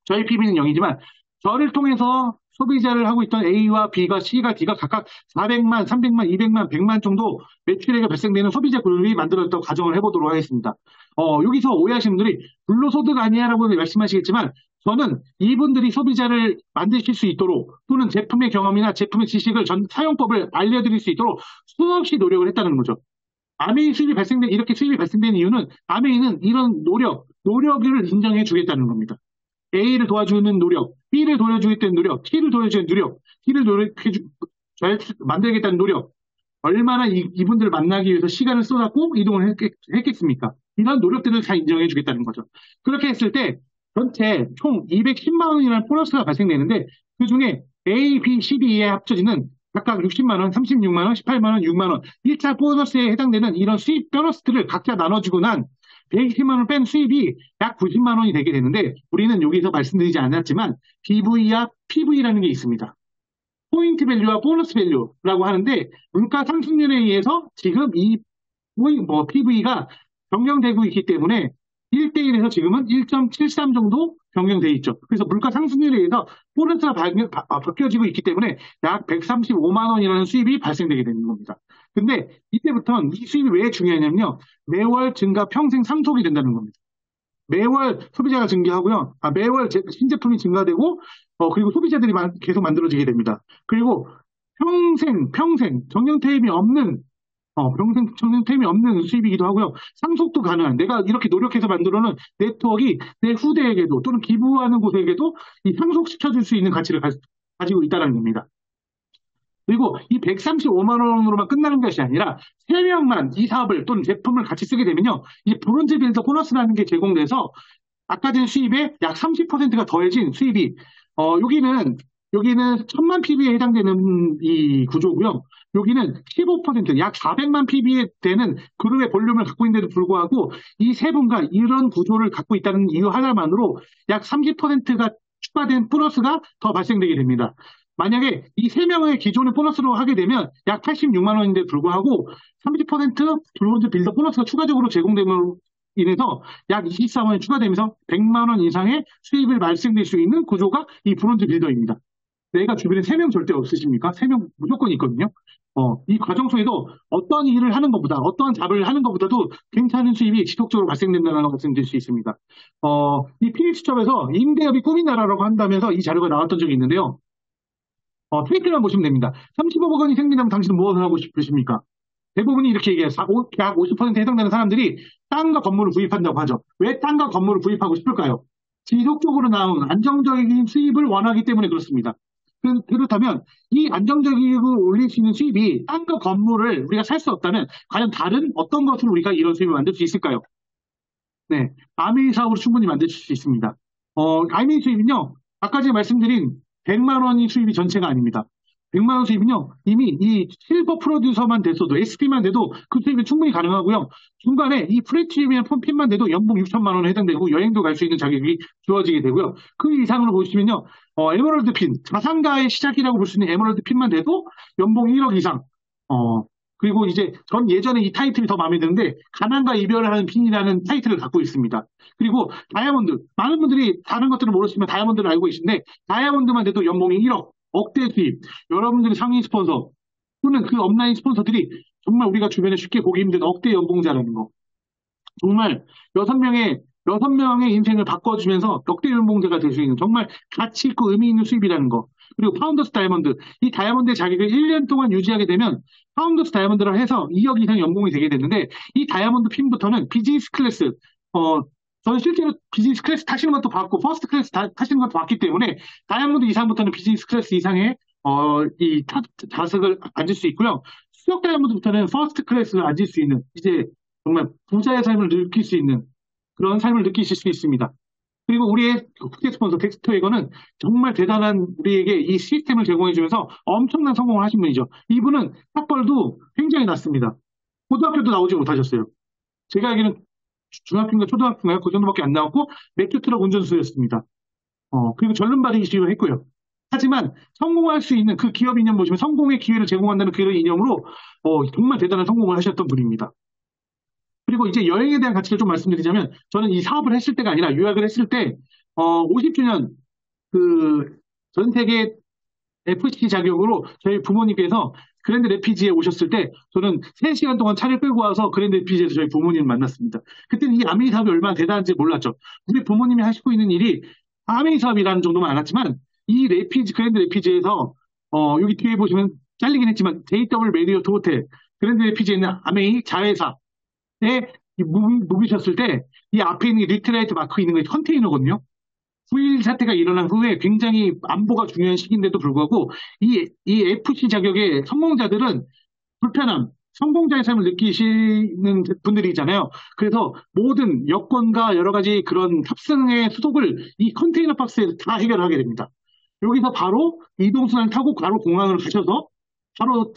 저희 PB는 0이지만 저를 통해서 소비자를 하고 있던 A와 B가 C가 D가 각각 400만, 300만, 200만, 100만 정도 매출액이 발생되는 소비자 그룹이 만들어졌다고 가정을 해보도록 하겠습니다. 여기서 오해하시는 분들이 불로소득 아니야라고 말씀하시겠지만 저는 이분들이 소비자를 만드실 수 있도록 또는 제품의 경험이나 제품의 지식을 사용법을 알려드릴 수 있도록 수없이 노력을 했다는 거죠. 아메이 수입이 이렇게 수입이 발생된 이유는 아메이는 이런 노력을 인정해 주겠다는 겁니다. A를 도와주는 노력, B를 도와주겠다는 노력, T를 도와주는 노력, T를 잘 만들겠다는 노력, 얼마나 이분들을 만나기 위해서 시간을 쏟았고 이동을 했겠습니까? 이런 노력들을 다 인정해 주겠다는 거죠. 그렇게 했을 때 전체 총 210만 원이라는 보너스가 발생되는데 그 중에 A, B, C, D에 합쳐지는 각각 60만 원, 36만 원, 18만 원, 6만 원 1차 보너스에 해당되는 이런 수입 보너스들을 각자 나눠주고 난 120만 원 뺀 수입이 약 90만 원이 되게 되는데 우리는 여기서 말씀드리지 않았지만 BV와 PV라는 게 있습니다. 포인트 밸류와 보너스 밸류라고 하는데 물가 상승률에 의해서 지금 이 PV가 변경되고 있기 때문에 1대1에서 지금은 1.73 정도 변경되어 있죠. 그래서 물가 상승률에 의해서 보너스가 바뀌어지고 있기 때문에 약 135만 원이라는 수입이 발생되게 되는 겁니다. 근데 이때부터는 이 수입이 왜 중요하냐면요. 매월 증가 평생 상속이 된다는 겁니다. 매월 소비자가 증가하고요. 매월 신제품이 증가되고 그리고 소비자들이 계속 만들어지게 됩니다. 그리고 평생 정년퇴임이 없는 정년퇴임이 없는 수입이기도 하고요. 상속도 가능한 내가 이렇게 노력해서 만들어놓은 네트워크가 내 후대에게도 또는 기부하는 곳에게도 이 상속시켜줄 수 있는 가치를 가지고 있다는 겁니다. 그리고 이 135만 원으로만 끝나는 것이 아니라 3명만 이 사업을 또는 제품을 같이 쓰게 되면요. 이 브론즈 빌더 보너스라는 게 제공돼서 아까 전 수입의 약 30%가 더해진 수입이 여기는 1,000만 PB에 해당되는 이 구조고요. 여기는 15%, 약 400만 PB에 되는 그룹의 볼륨을 갖고 있는데도 불구하고 이 세 분과 이런 구조를 갖고 있다는 이유 하나만으로 약 30%가 추가된 보너스가 더 발생되게 됩니다. 만약에 이 세 명의 기존의 보너스로 하게 되면 약 86만 원인데 불구하고 30% 브론즈 빌더 보너스가 추가적으로 제공됨으로 인해서 약 24만 원이 추가되면서 100만 원 이상의 수입을 발생될 수 있는 구조가 이 브론즈 빌더입니다. 내가 주변에 3명 절대 없으십니까? 3명 무조건 있거든요. 이 과정 속에도 어떤 일을 하는 것보다, 어떠한 잡을 하는 것보다도 괜찮은 수입이 지속적으로 발생된다는 걸 말씀드릴 수 있습니다. 이 PH첩에서 임대업이 꿈인 나라라고 한다면서 이 자료가 나왔던 적이 있는데요. 트위터만 보시면 됩니다. 35억 원이 생긴다면 당신은 무엇을 하고 싶으십니까? 대부분이 이렇게 얘기해요. 약 50%에 해당되는 사람들이 땅과 건물을 구입한다고 하죠. 왜 땅과 건물을 구입하고 싶을까요? 지속적으로 나온 안정적인 수입을 원하기 때문에 그렇습니다. 그렇다면 이 안정적이고 올릴 수 있는 수입이 땅과 건물을 우리가 살 수 없다면 과연 다른 어떤 것으로 우리가 이런 수입을 만들 수 있을까요? 네, 아메이 사업으로 충분히 만들 수 있습니다. 아메이 수입은요, 아까 제가 말씀드린 100만 원이 수입이 전체가 아닙니다. 100만 원 수입은요, 이미 이 실버 프로듀서만 됐어도, SP만 돼도 그 수입이 충분히 가능하고요. 중간에 이 플래티넘이나 펌핀만 돼도 연봉 6천만 원에 해당되고 여행도 갈 수 있는 자격이 주어지게 되고요. 그 이상으로 보시면요, 에메랄드 핀, 자산가의 시작이라고 볼 수 있는 에메랄드 핀만 돼도 연봉 1억 이상. 그리고 이제 전 예전에 이 타이틀이 더 마음에 드는데 가난과 이별을 하는 핀이라는 타이틀을 갖고 있습니다. 그리고 다이아몬드, 많은 분들이 다른 것들을 모르시면 다이아몬드를 알고 계신데 다이아몬드만 돼도 연봉이 1억, 억대 수입, 여러분들의 상위 스폰서 또는 그 업라인 스폰서들이 정말 우리가 주변에 쉽게 보기 힘든 억대 연봉자라는 거. 정말 6명의 인생을 바꿔주면서 역대 연봉자가 될 수 있는 정말 가치 있고 의미 있는 수입이라는 거. 그리고 파운더스 다이아몬드. 이 다이아몬드의 자격을 1년 동안 유지하게 되면 파운더스 다이아몬드를 해서 2억 이상 연봉이 되게 되는데 이 다이아몬드 핀부터는 비즈니스 클래스, 저는 실제로 비즈니스 클래스 타시는 것도 봤고 퍼스트 클래스 타시는 것도 봤기 때문에 다이아몬드 이상부터는 비즈니스 클래스 이상의 이 좌석을 앉을 수 있고요. 수석 다이아몬드부터는 퍼스트 클래스를 앉을 수 있는 이제 정말 부자의 삶을 느낄 수 있는 그런 삶을 느끼실 수 있습니다. 그리고 우리의 국제 스폰서 덱스터웨거는 정말 대단한 우리에게 이 시스템을 제공해주면서 엄청난 성공을 하신 분이죠. 이분은 학벌도 굉장히 낮습니다. 고등학교도 나오지 못하셨어요. 제가 알기로는 중학교인가 초등학교인가 그 정도밖에 안 나왔고 맥주 트럭 운전수였습니다. 그리고 절름발이시기도 했고요. 하지만 성공할 수 있는 그 기업 이념 보시면 성공의 기회를 제공한다는 그런 이념으로 정말 대단한 성공을 하셨던 분입니다. 그리고 이제 여행에 대한 가치를 좀 말씀드리자면 저는 이 사업을 했을 때가 아니라 유학을 했을 때 50주년 그 전 세계 FC 자격으로 저희 부모님께서 그랜드 레피지에 오셨을 때 저는 3시간 동안 차를 끌고 와서 그랜드 레피지에서 저희 부모님을 만났습니다. 그때는 이 아메이 사업이 얼마나 대단한지 몰랐죠. 우리 부모님이 하시고 있는 일이 아메이 사업이라는 정도만 알았지만 이 레피지 그랜드 레피지에서 여기 뒤에 보시면 잘리긴 했지만 JW 메리어트 호텔 그랜드 레피지에 있는 아메이 자회사에 묵으셨을 때 이 앞에 있는 리트라이트 마크 있는 게 컨테이너거든요. 9.11 사태가 일어난 후에 굉장히 안보가 중요한 시기인데도 불구하고 이 FC 자격의 성공자들은 불편함, 성공자의 삶을 느끼시는 분들이잖아요. 그래서 모든 여권과 여러 가지 그런 탑승의 수속을 이 컨테이너 박스에 다 해결하게 됩니다. 여기서 바로 이동수단을 타고 바로 공항을 가셔서 바로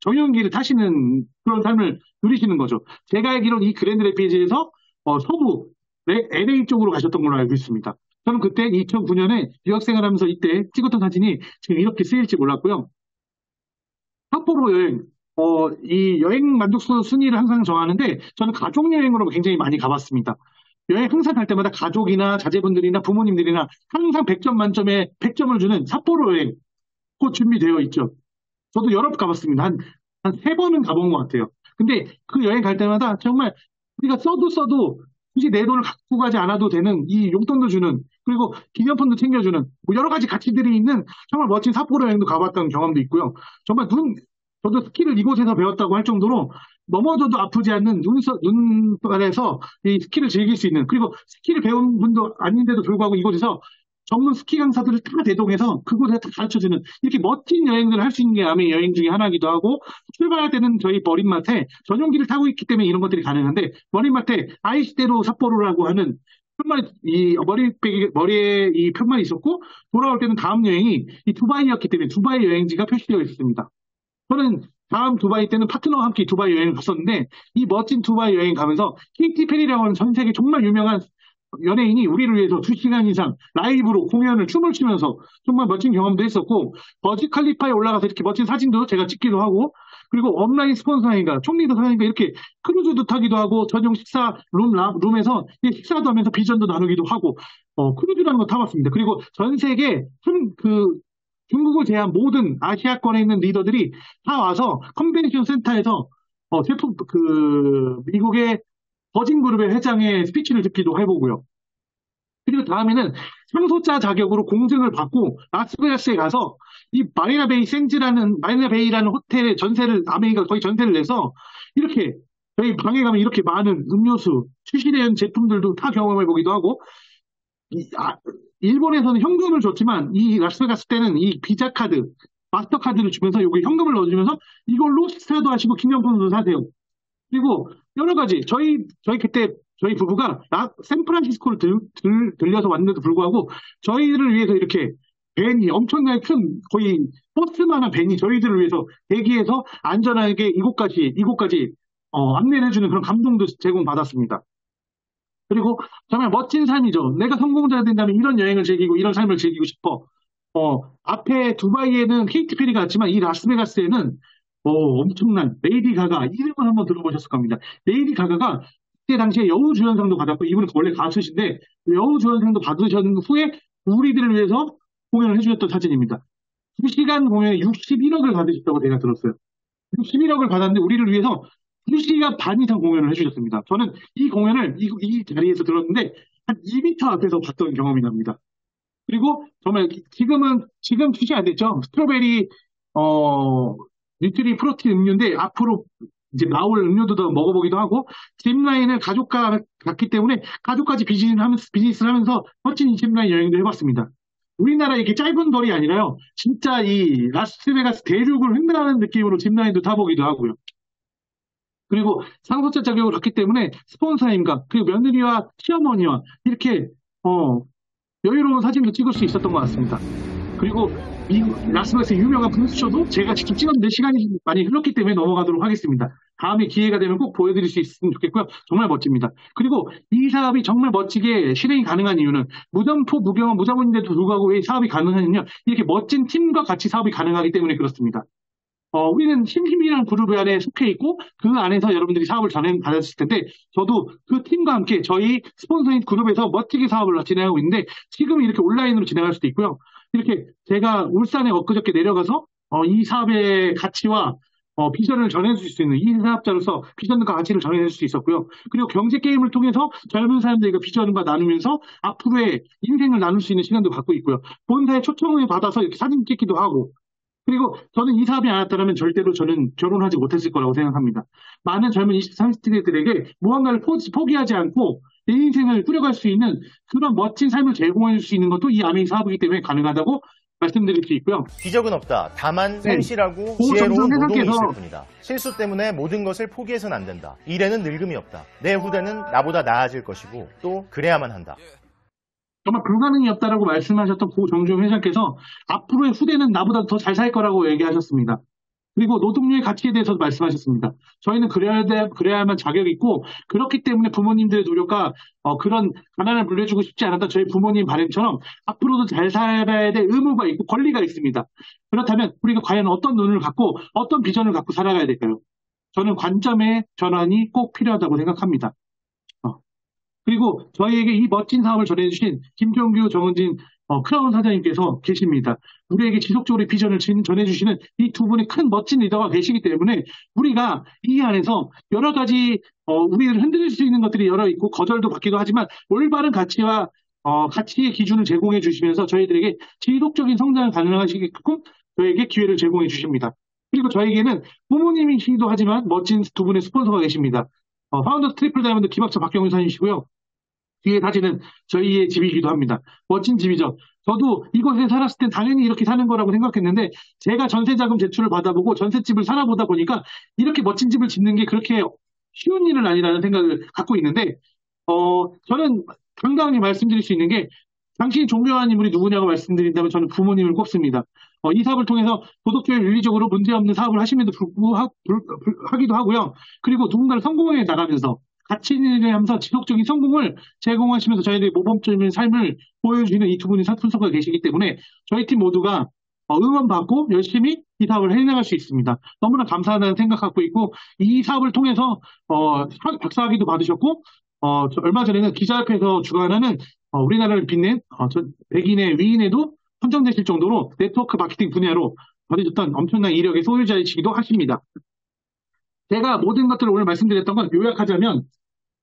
정형기를 타시는 그런 삶을 누리시는 거죠. 제가 알기로는 이 그랜드 레피지에서 서부 LA 쪽으로 가셨던 걸로 알고 있습니다. 저는 그때 2009년에 유학생활 하면서 이때 찍었던 사진이 지금 이렇게 쓰일지 몰랐고요. 삿포로 여행, 이 여행 만족도 순위를 항상 정하는데 저는 가족 여행으로 굉장히 많이 가봤습니다. 여행 항상 갈 때마다 가족이나 자제분들이나 부모님들이나 항상 100점 만점에 100점을 주는 삿포로 여행 곧 준비되어 있죠. 저도 여러 번 가봤습니다. 한 3번은 가본 것 같아요. 근데 그 여행 갈 때마다 정말 우리가 써도 굳이 내 돈을 갖고 가지 않아도 되는 이 용돈도 주는 그리고 기념품도 챙겨주는 뭐 여러 가지 가치들이 있는 정말 멋진 삿포로 여행도 가봤던 경험도 있고요. 정말 저도 스키를 이곳에서 배웠다고 할 정도로 넘어져도 아프지 않는 눈발에서 이 스키를 즐길 수 있는 그리고 스키를 배운 분도 아닌데도 불구하고 이곳에서 전문 스키 강사들을 다 대동해서 그곳에 다 가르쳐주는 이렇게 멋진 여행들을 할 수 있는 게 아메 여행 중에 하나이기도 하고 출발할 때는 저희 머릿맛에 전용기를 타고 있기 때문에 이런 것들이 가능한데 머릿맛에 아이시대로 삿포로라고 하는 편말이 머리에 이 편말이 있었고 돌아올 때는 다음 여행이 이 두바이였기 때문에 두바이 여행지가 표시되어 있었습니다. 저는 다음 두바이 때는 파트너와 함께 두바이 여행을 갔었는데 이 멋진 두바이 여행 가면서 케이티 페리라고 하는 전 세계 정말 유명한 연예인이 우리를 위해서 2시간 이상 라이브로 공연을 춤을 추면서 정말 멋진 경험도 했었고 버지 칼리파에 올라가서 이렇게 멋진 사진도 제가 찍기도 하고 그리고 온라인 스폰서인가 총리도 사장인가 이렇게 크루즈도 타기도 하고 전용 식사 룸에서 식사도 하면서 비전도 나누기도 하고 크루즈라는 거 타봤습니다. 그리고 전 세계 중국을 제한 모든 아시아권에 있는 리더들이 다 와서 컨벤션 센터에서 미국의 버진그룹의 회장의 스피치를 듣기도 해보고요. 그리고 다음에는 상소자 자격으로 공증을 받고 라스베가스에 가서 이 마리나베이라는 호텔에 아메리카가 거의 전세를 내서 이렇게 저희 방에 가면 이렇게 많은 음료수, 출시된 제품들도 다 경험해보기도 하고 일본에서는 현금을 줬지만 이 라스베가스 때는 이 비자 카드, 마스터 카드를 주면서 여기 현금을 넣어주면서 이걸로 식사도 하시고 기념품도 사세요. 그리고 여러 가지 저희 그때 저희 부부가 샌프란시스코를 들려서 왔는데도 불구하고 저희들을 위해서 이렇게 밴이 엄청나게 큰 거의 버스만한 밴이 저희들을 위해서 대기해서 안전하게 이곳까지 안내를 해주는 그런 감동도 제공받았습니다. 그리고 정말 멋진 삶이죠. 내가 성공자가 된다면 이런 여행을 즐기고 이런 삶을 즐기고 싶어. 앞에 두바이에는 케이티 페리가 왔지만 이 라스베가스에는 엄청난 레이디 가가 이름을 한번 들어보셨을 겁니다. 레이디 가가가 그때 당시에 여우주연상도 받았고 이분은 원래 가수신데 여우주연상도 받으신 후에 우리들을 위해서 공연을 해주셨던 사진입니다. 2시간 공연에 61억을 받으셨다고 제가 들었어요. 61억을 받았는데 우리를 위해서 2시간 반 이상 공연을 해주셨습니다. 저는 이 공연을 이 자리에서 들었는데 한 2m 앞에서 봤던 경험이 납니다. 그리고 정말 지금 출시 안 됐죠. 스트로베리 뉴트리 프로틴 음료인데 앞으로 이제 나올 음료도 더 먹어보기도 하고 짚라인을 가족과 갔기 때문에 가족까지 비즈니스를 하면서 멋진 짚라인 여행도 해봤습니다. 우리나라 이렇게 짧은 거리 아니라요. 진짜 이 라스베가스 대륙을 횡단하는 느낌으로 짚라인도 타보기도 하고요. 그리고 상소자 자격을 갖기 때문에 스폰서님과 그리고 며느리와 시어머니와 이렇게 어, 여유로운 사진도 찍을 수 있었던 것 같습니다. 그리고 미국 라스베가스의 유명한 분수쇼도 제가 직접 찍었는데 시간이 많이 흘렀기 때문에 넘어가도록 하겠습니다. 다음에 기회가 되면 꼭 보여드릴 수 있으면 좋겠고요. 정말 멋집니다. 그리고 이 사업이 정말 멋지게 실행이 가능한 이유는 무점포, 무경험, 무자본인데도 불구하고 왜 사업이 가능하냐면요. 이렇게 멋진 팀과 같이 사업이 가능하기 때문에 그렇습니다. 우리는 힘이라는 그룹 안에 속해 있고 그 안에서 여러분들이 사업을 진행받았을 텐데 저도 그 팀과 함께 저희 스폰서인 그룹에서 멋지게 사업을 진행하고 있는데 지금 이렇게 온라인으로 진행할 수도 있고요. 이렇게 제가 울산에 엊그저께 내려가서 이 사업의 가치와 비전을 전해줄 수 있는 이 사업자로서 비전과 가치를 전해줄 수 있었고요. 그리고 경제 게임을 통해서 젊은 사람들과 비전과 나누면서 앞으로의 인생을 나눌 수 있는 시간도 갖고 있고요. 본사의 초청을 받아서 이렇게 사진 찍기도 하고 그리고 저는 이 사업이 않았다면 절대로 저는 결혼하지 못했을 거라고 생각합니다. 많은 젊은 20, 30대들에게 무언가를 포기하지 않고 내 인생을 꾸려갈 수 있는 그런 멋진 삶을 제공할 수 있는 것도 이 아메이 사업이기 때문에 가능하다고 말씀드릴 수 있고요. 기적은 없다. 다만 네. 성실하고 고 지혜로운 정성 노동이 있을 회사께서 뿐이다. 실수 때문에 모든 것을 포기해서는 안 된다. 일에는 늙음이 없다. 내 후대는 나보다 나아질 것이고 또 그래야만 한다. 정말 불가능이 없다라고 말씀하셨던 고 정중 회장께서 앞으로의 후대는 나보다 더 잘 살 거라고 얘기하셨습니다. 그리고 노동력의 가치에 대해서도 말씀하셨습니다. 저희는 그래야만 자격이 있고 그렇기 때문에 부모님들의 노력과 그런 가난을 물려주고 싶지 않았던 저희 부모님 바람처럼 앞으로도 잘 살아야 될 의무가 있고 권리가 있습니다. 그렇다면 우리가 과연 어떤 눈을 갖고 어떤 비전을 갖고 살아가야 될까요? 저는 관점의 전환이 꼭 필요하다고 생각합니다. 그리고 저희에게 이 멋진 사업을 전해주신 김종규, 정은진 크라운 사장님께서 계십니다. 우리에게 지속적으로 비전을 전해주시는 이 두 분의 큰 멋진 리더가 계시기 때문에 우리가 이 안에서 여러 가지 우리를 흔들 수 있는 것들이 여러 있고 거절도 받기도 하지만 올바른 가치와 가치의 기준을 제공해 주시면서 저희들에게 지속적인 성장을 가능하시게끔 저에게 기회를 제공해 주십니다. 그리고 저에게는 부모님이시기도 하지만 멋진 두 분의 스폰서가 계십니다. 파운더 트리플 다이아몬드 김학철 박경훈 사님이시고요. 뒤에 사진은 저희의 집이기도 합니다. 멋진 집이죠. 저도 이곳에 살았을 땐 당연히 이렇게 사는 거라고 생각했는데 제가 전세자금 제출을 받아보고 전셋집을 살아보다 보니까 이렇게 멋진 집을 짓는 게 그렇게 쉬운 일은 아니라는 생각을 갖고 있는데 저는 당당히 말씀드릴 수 있는 게 당신이 존경하는 인물이 누구냐고 말씀드린다면 저는 부모님을 꼽습니다. 이 사업을 통해서 도덕적으로 윤리적으로 문제없는 사업을 하심에도 불구하기도 하고요. 그리고 누군가를 성공해 나가면서 가치 있는 일 하면서 지속적인 성공을 제공하시면서 저희들의 모범적인 삶을 보여주시는 이 두 분의 스폰서가 계시기 때문에 저희 팀 모두가 응원받고 열심히 이 사업을 해나갈 수 있습니다. 너무나 감사하다는 생각 갖고 있고 이 사업을 통해서 박사학위도 받으셨고 얼마 전에는 기자협회에서 주관하는 우리나라를 빛낸 백인의 위인에도 선정되실 정도로 네트워크 마케팅 분야로 받으셨던 엄청난 이력의 소유자이시기도 하십니다. 제가 모든 것들을 오늘 말씀드렸던 건 요약하자면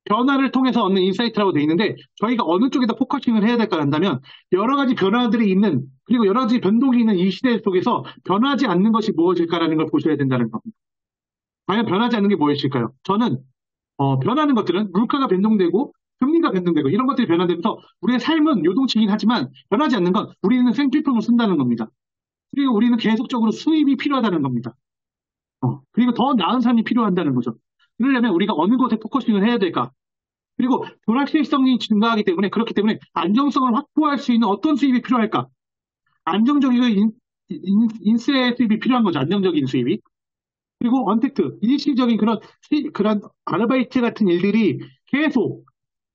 변화를 통해서 얻는 인사이트라고 되어 있는데 저희가 어느 쪽에다 포커싱을 해야 될까 한다면 여러 가지 변화들이 있는 그리고 여러 가지 변동이 있는 이 시대 속에서 변하지 않는 것이 무엇일까라는 걸 보셔야 된다는 겁니다. 과연 변하지 않는 게 무엇일까요? 저는 변하는 것들은 물가가 변동되고 금리가 변동되고 이런 것들이 변화되면서 우리의 삶은 요동치긴 하지만 변하지 않는 건 우리는 생필품을 쓴다는 겁니다. 그리고 우리는 계속적으로 수입이 필요하다는 겁니다. 그리고 더 나은 삶이 필요한다는 거죠. 그러려면 우리가 어느 것에 포커싱을 해야 될까? 그리고 불확실성이 증가하기 때문에 그렇기 때문에 안정성을 확보할 수 있는 어떤 수입이 필요할까? 안정적이고 인세 수입이 필요한 거죠. 안정적인 수입이. 그리고 언택트, 일시적인 그런 아르바이트 같은 일들이 계속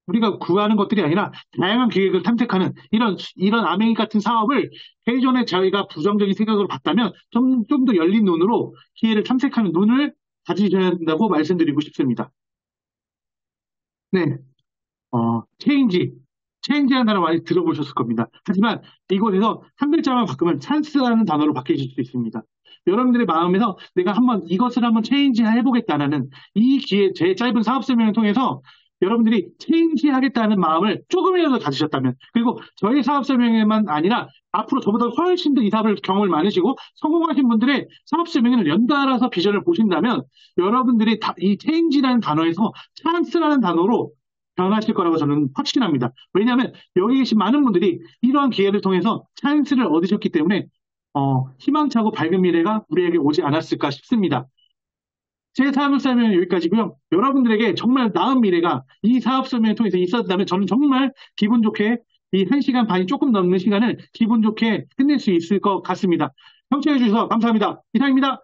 우리가 구하는 것들이 아니라 다양한 기획을 탐색하는 이런 아메이 같은 사업을 예전에 저희가 부정적인 생각으로 봤다면 좀 더 열린 눈으로 기회를 탐색하는 눈을 가지셔야 된다고 말씀드리고 싶습니다. 네, 체인지라는 단어 많이 들어보셨을 겁니다. 하지만 이곳에서 한 글자만 바꾸면 찬스라는 단어로 바뀌실 수 있습니다. 여러분들의 마음에서 내가 이것을 한번 체인지 해보겠다라는 이 기회, 제 짧은 사업 설명을 통해서 여러분들이 체인지하겠다는 마음을 조금이라도 가지셨다면 그리고 저희 사업 설명회만 아니라 앞으로 저보다 훨씬 더 이 사업을 경험을 많으시고 성공하신 분들의 사업 설명회를 연달아서 비전을 보신다면 여러분들이 이 체인지라는 단어에서 찬스라는 단어로 변하실 거라고 저는 확신합니다. 왜냐하면 여기 계신 많은 분들이 이러한 기회를 통해서 찬스를 얻으셨기 때문에 희망차고 밝은 미래가 우리에게 오지 않았을까 싶습니다. 제 사업 설명은 여기까지고요. 여러분들에게 정말 나은 미래가 이 사업 설명을 통해서 있었다면 저는 정말 기분 좋게 이 1시간 반이 조금 넘는 시간을 기분 좋게 끝낼 수 있을 것 같습니다. 청취해 주셔서 감사합니다. 이상입니다.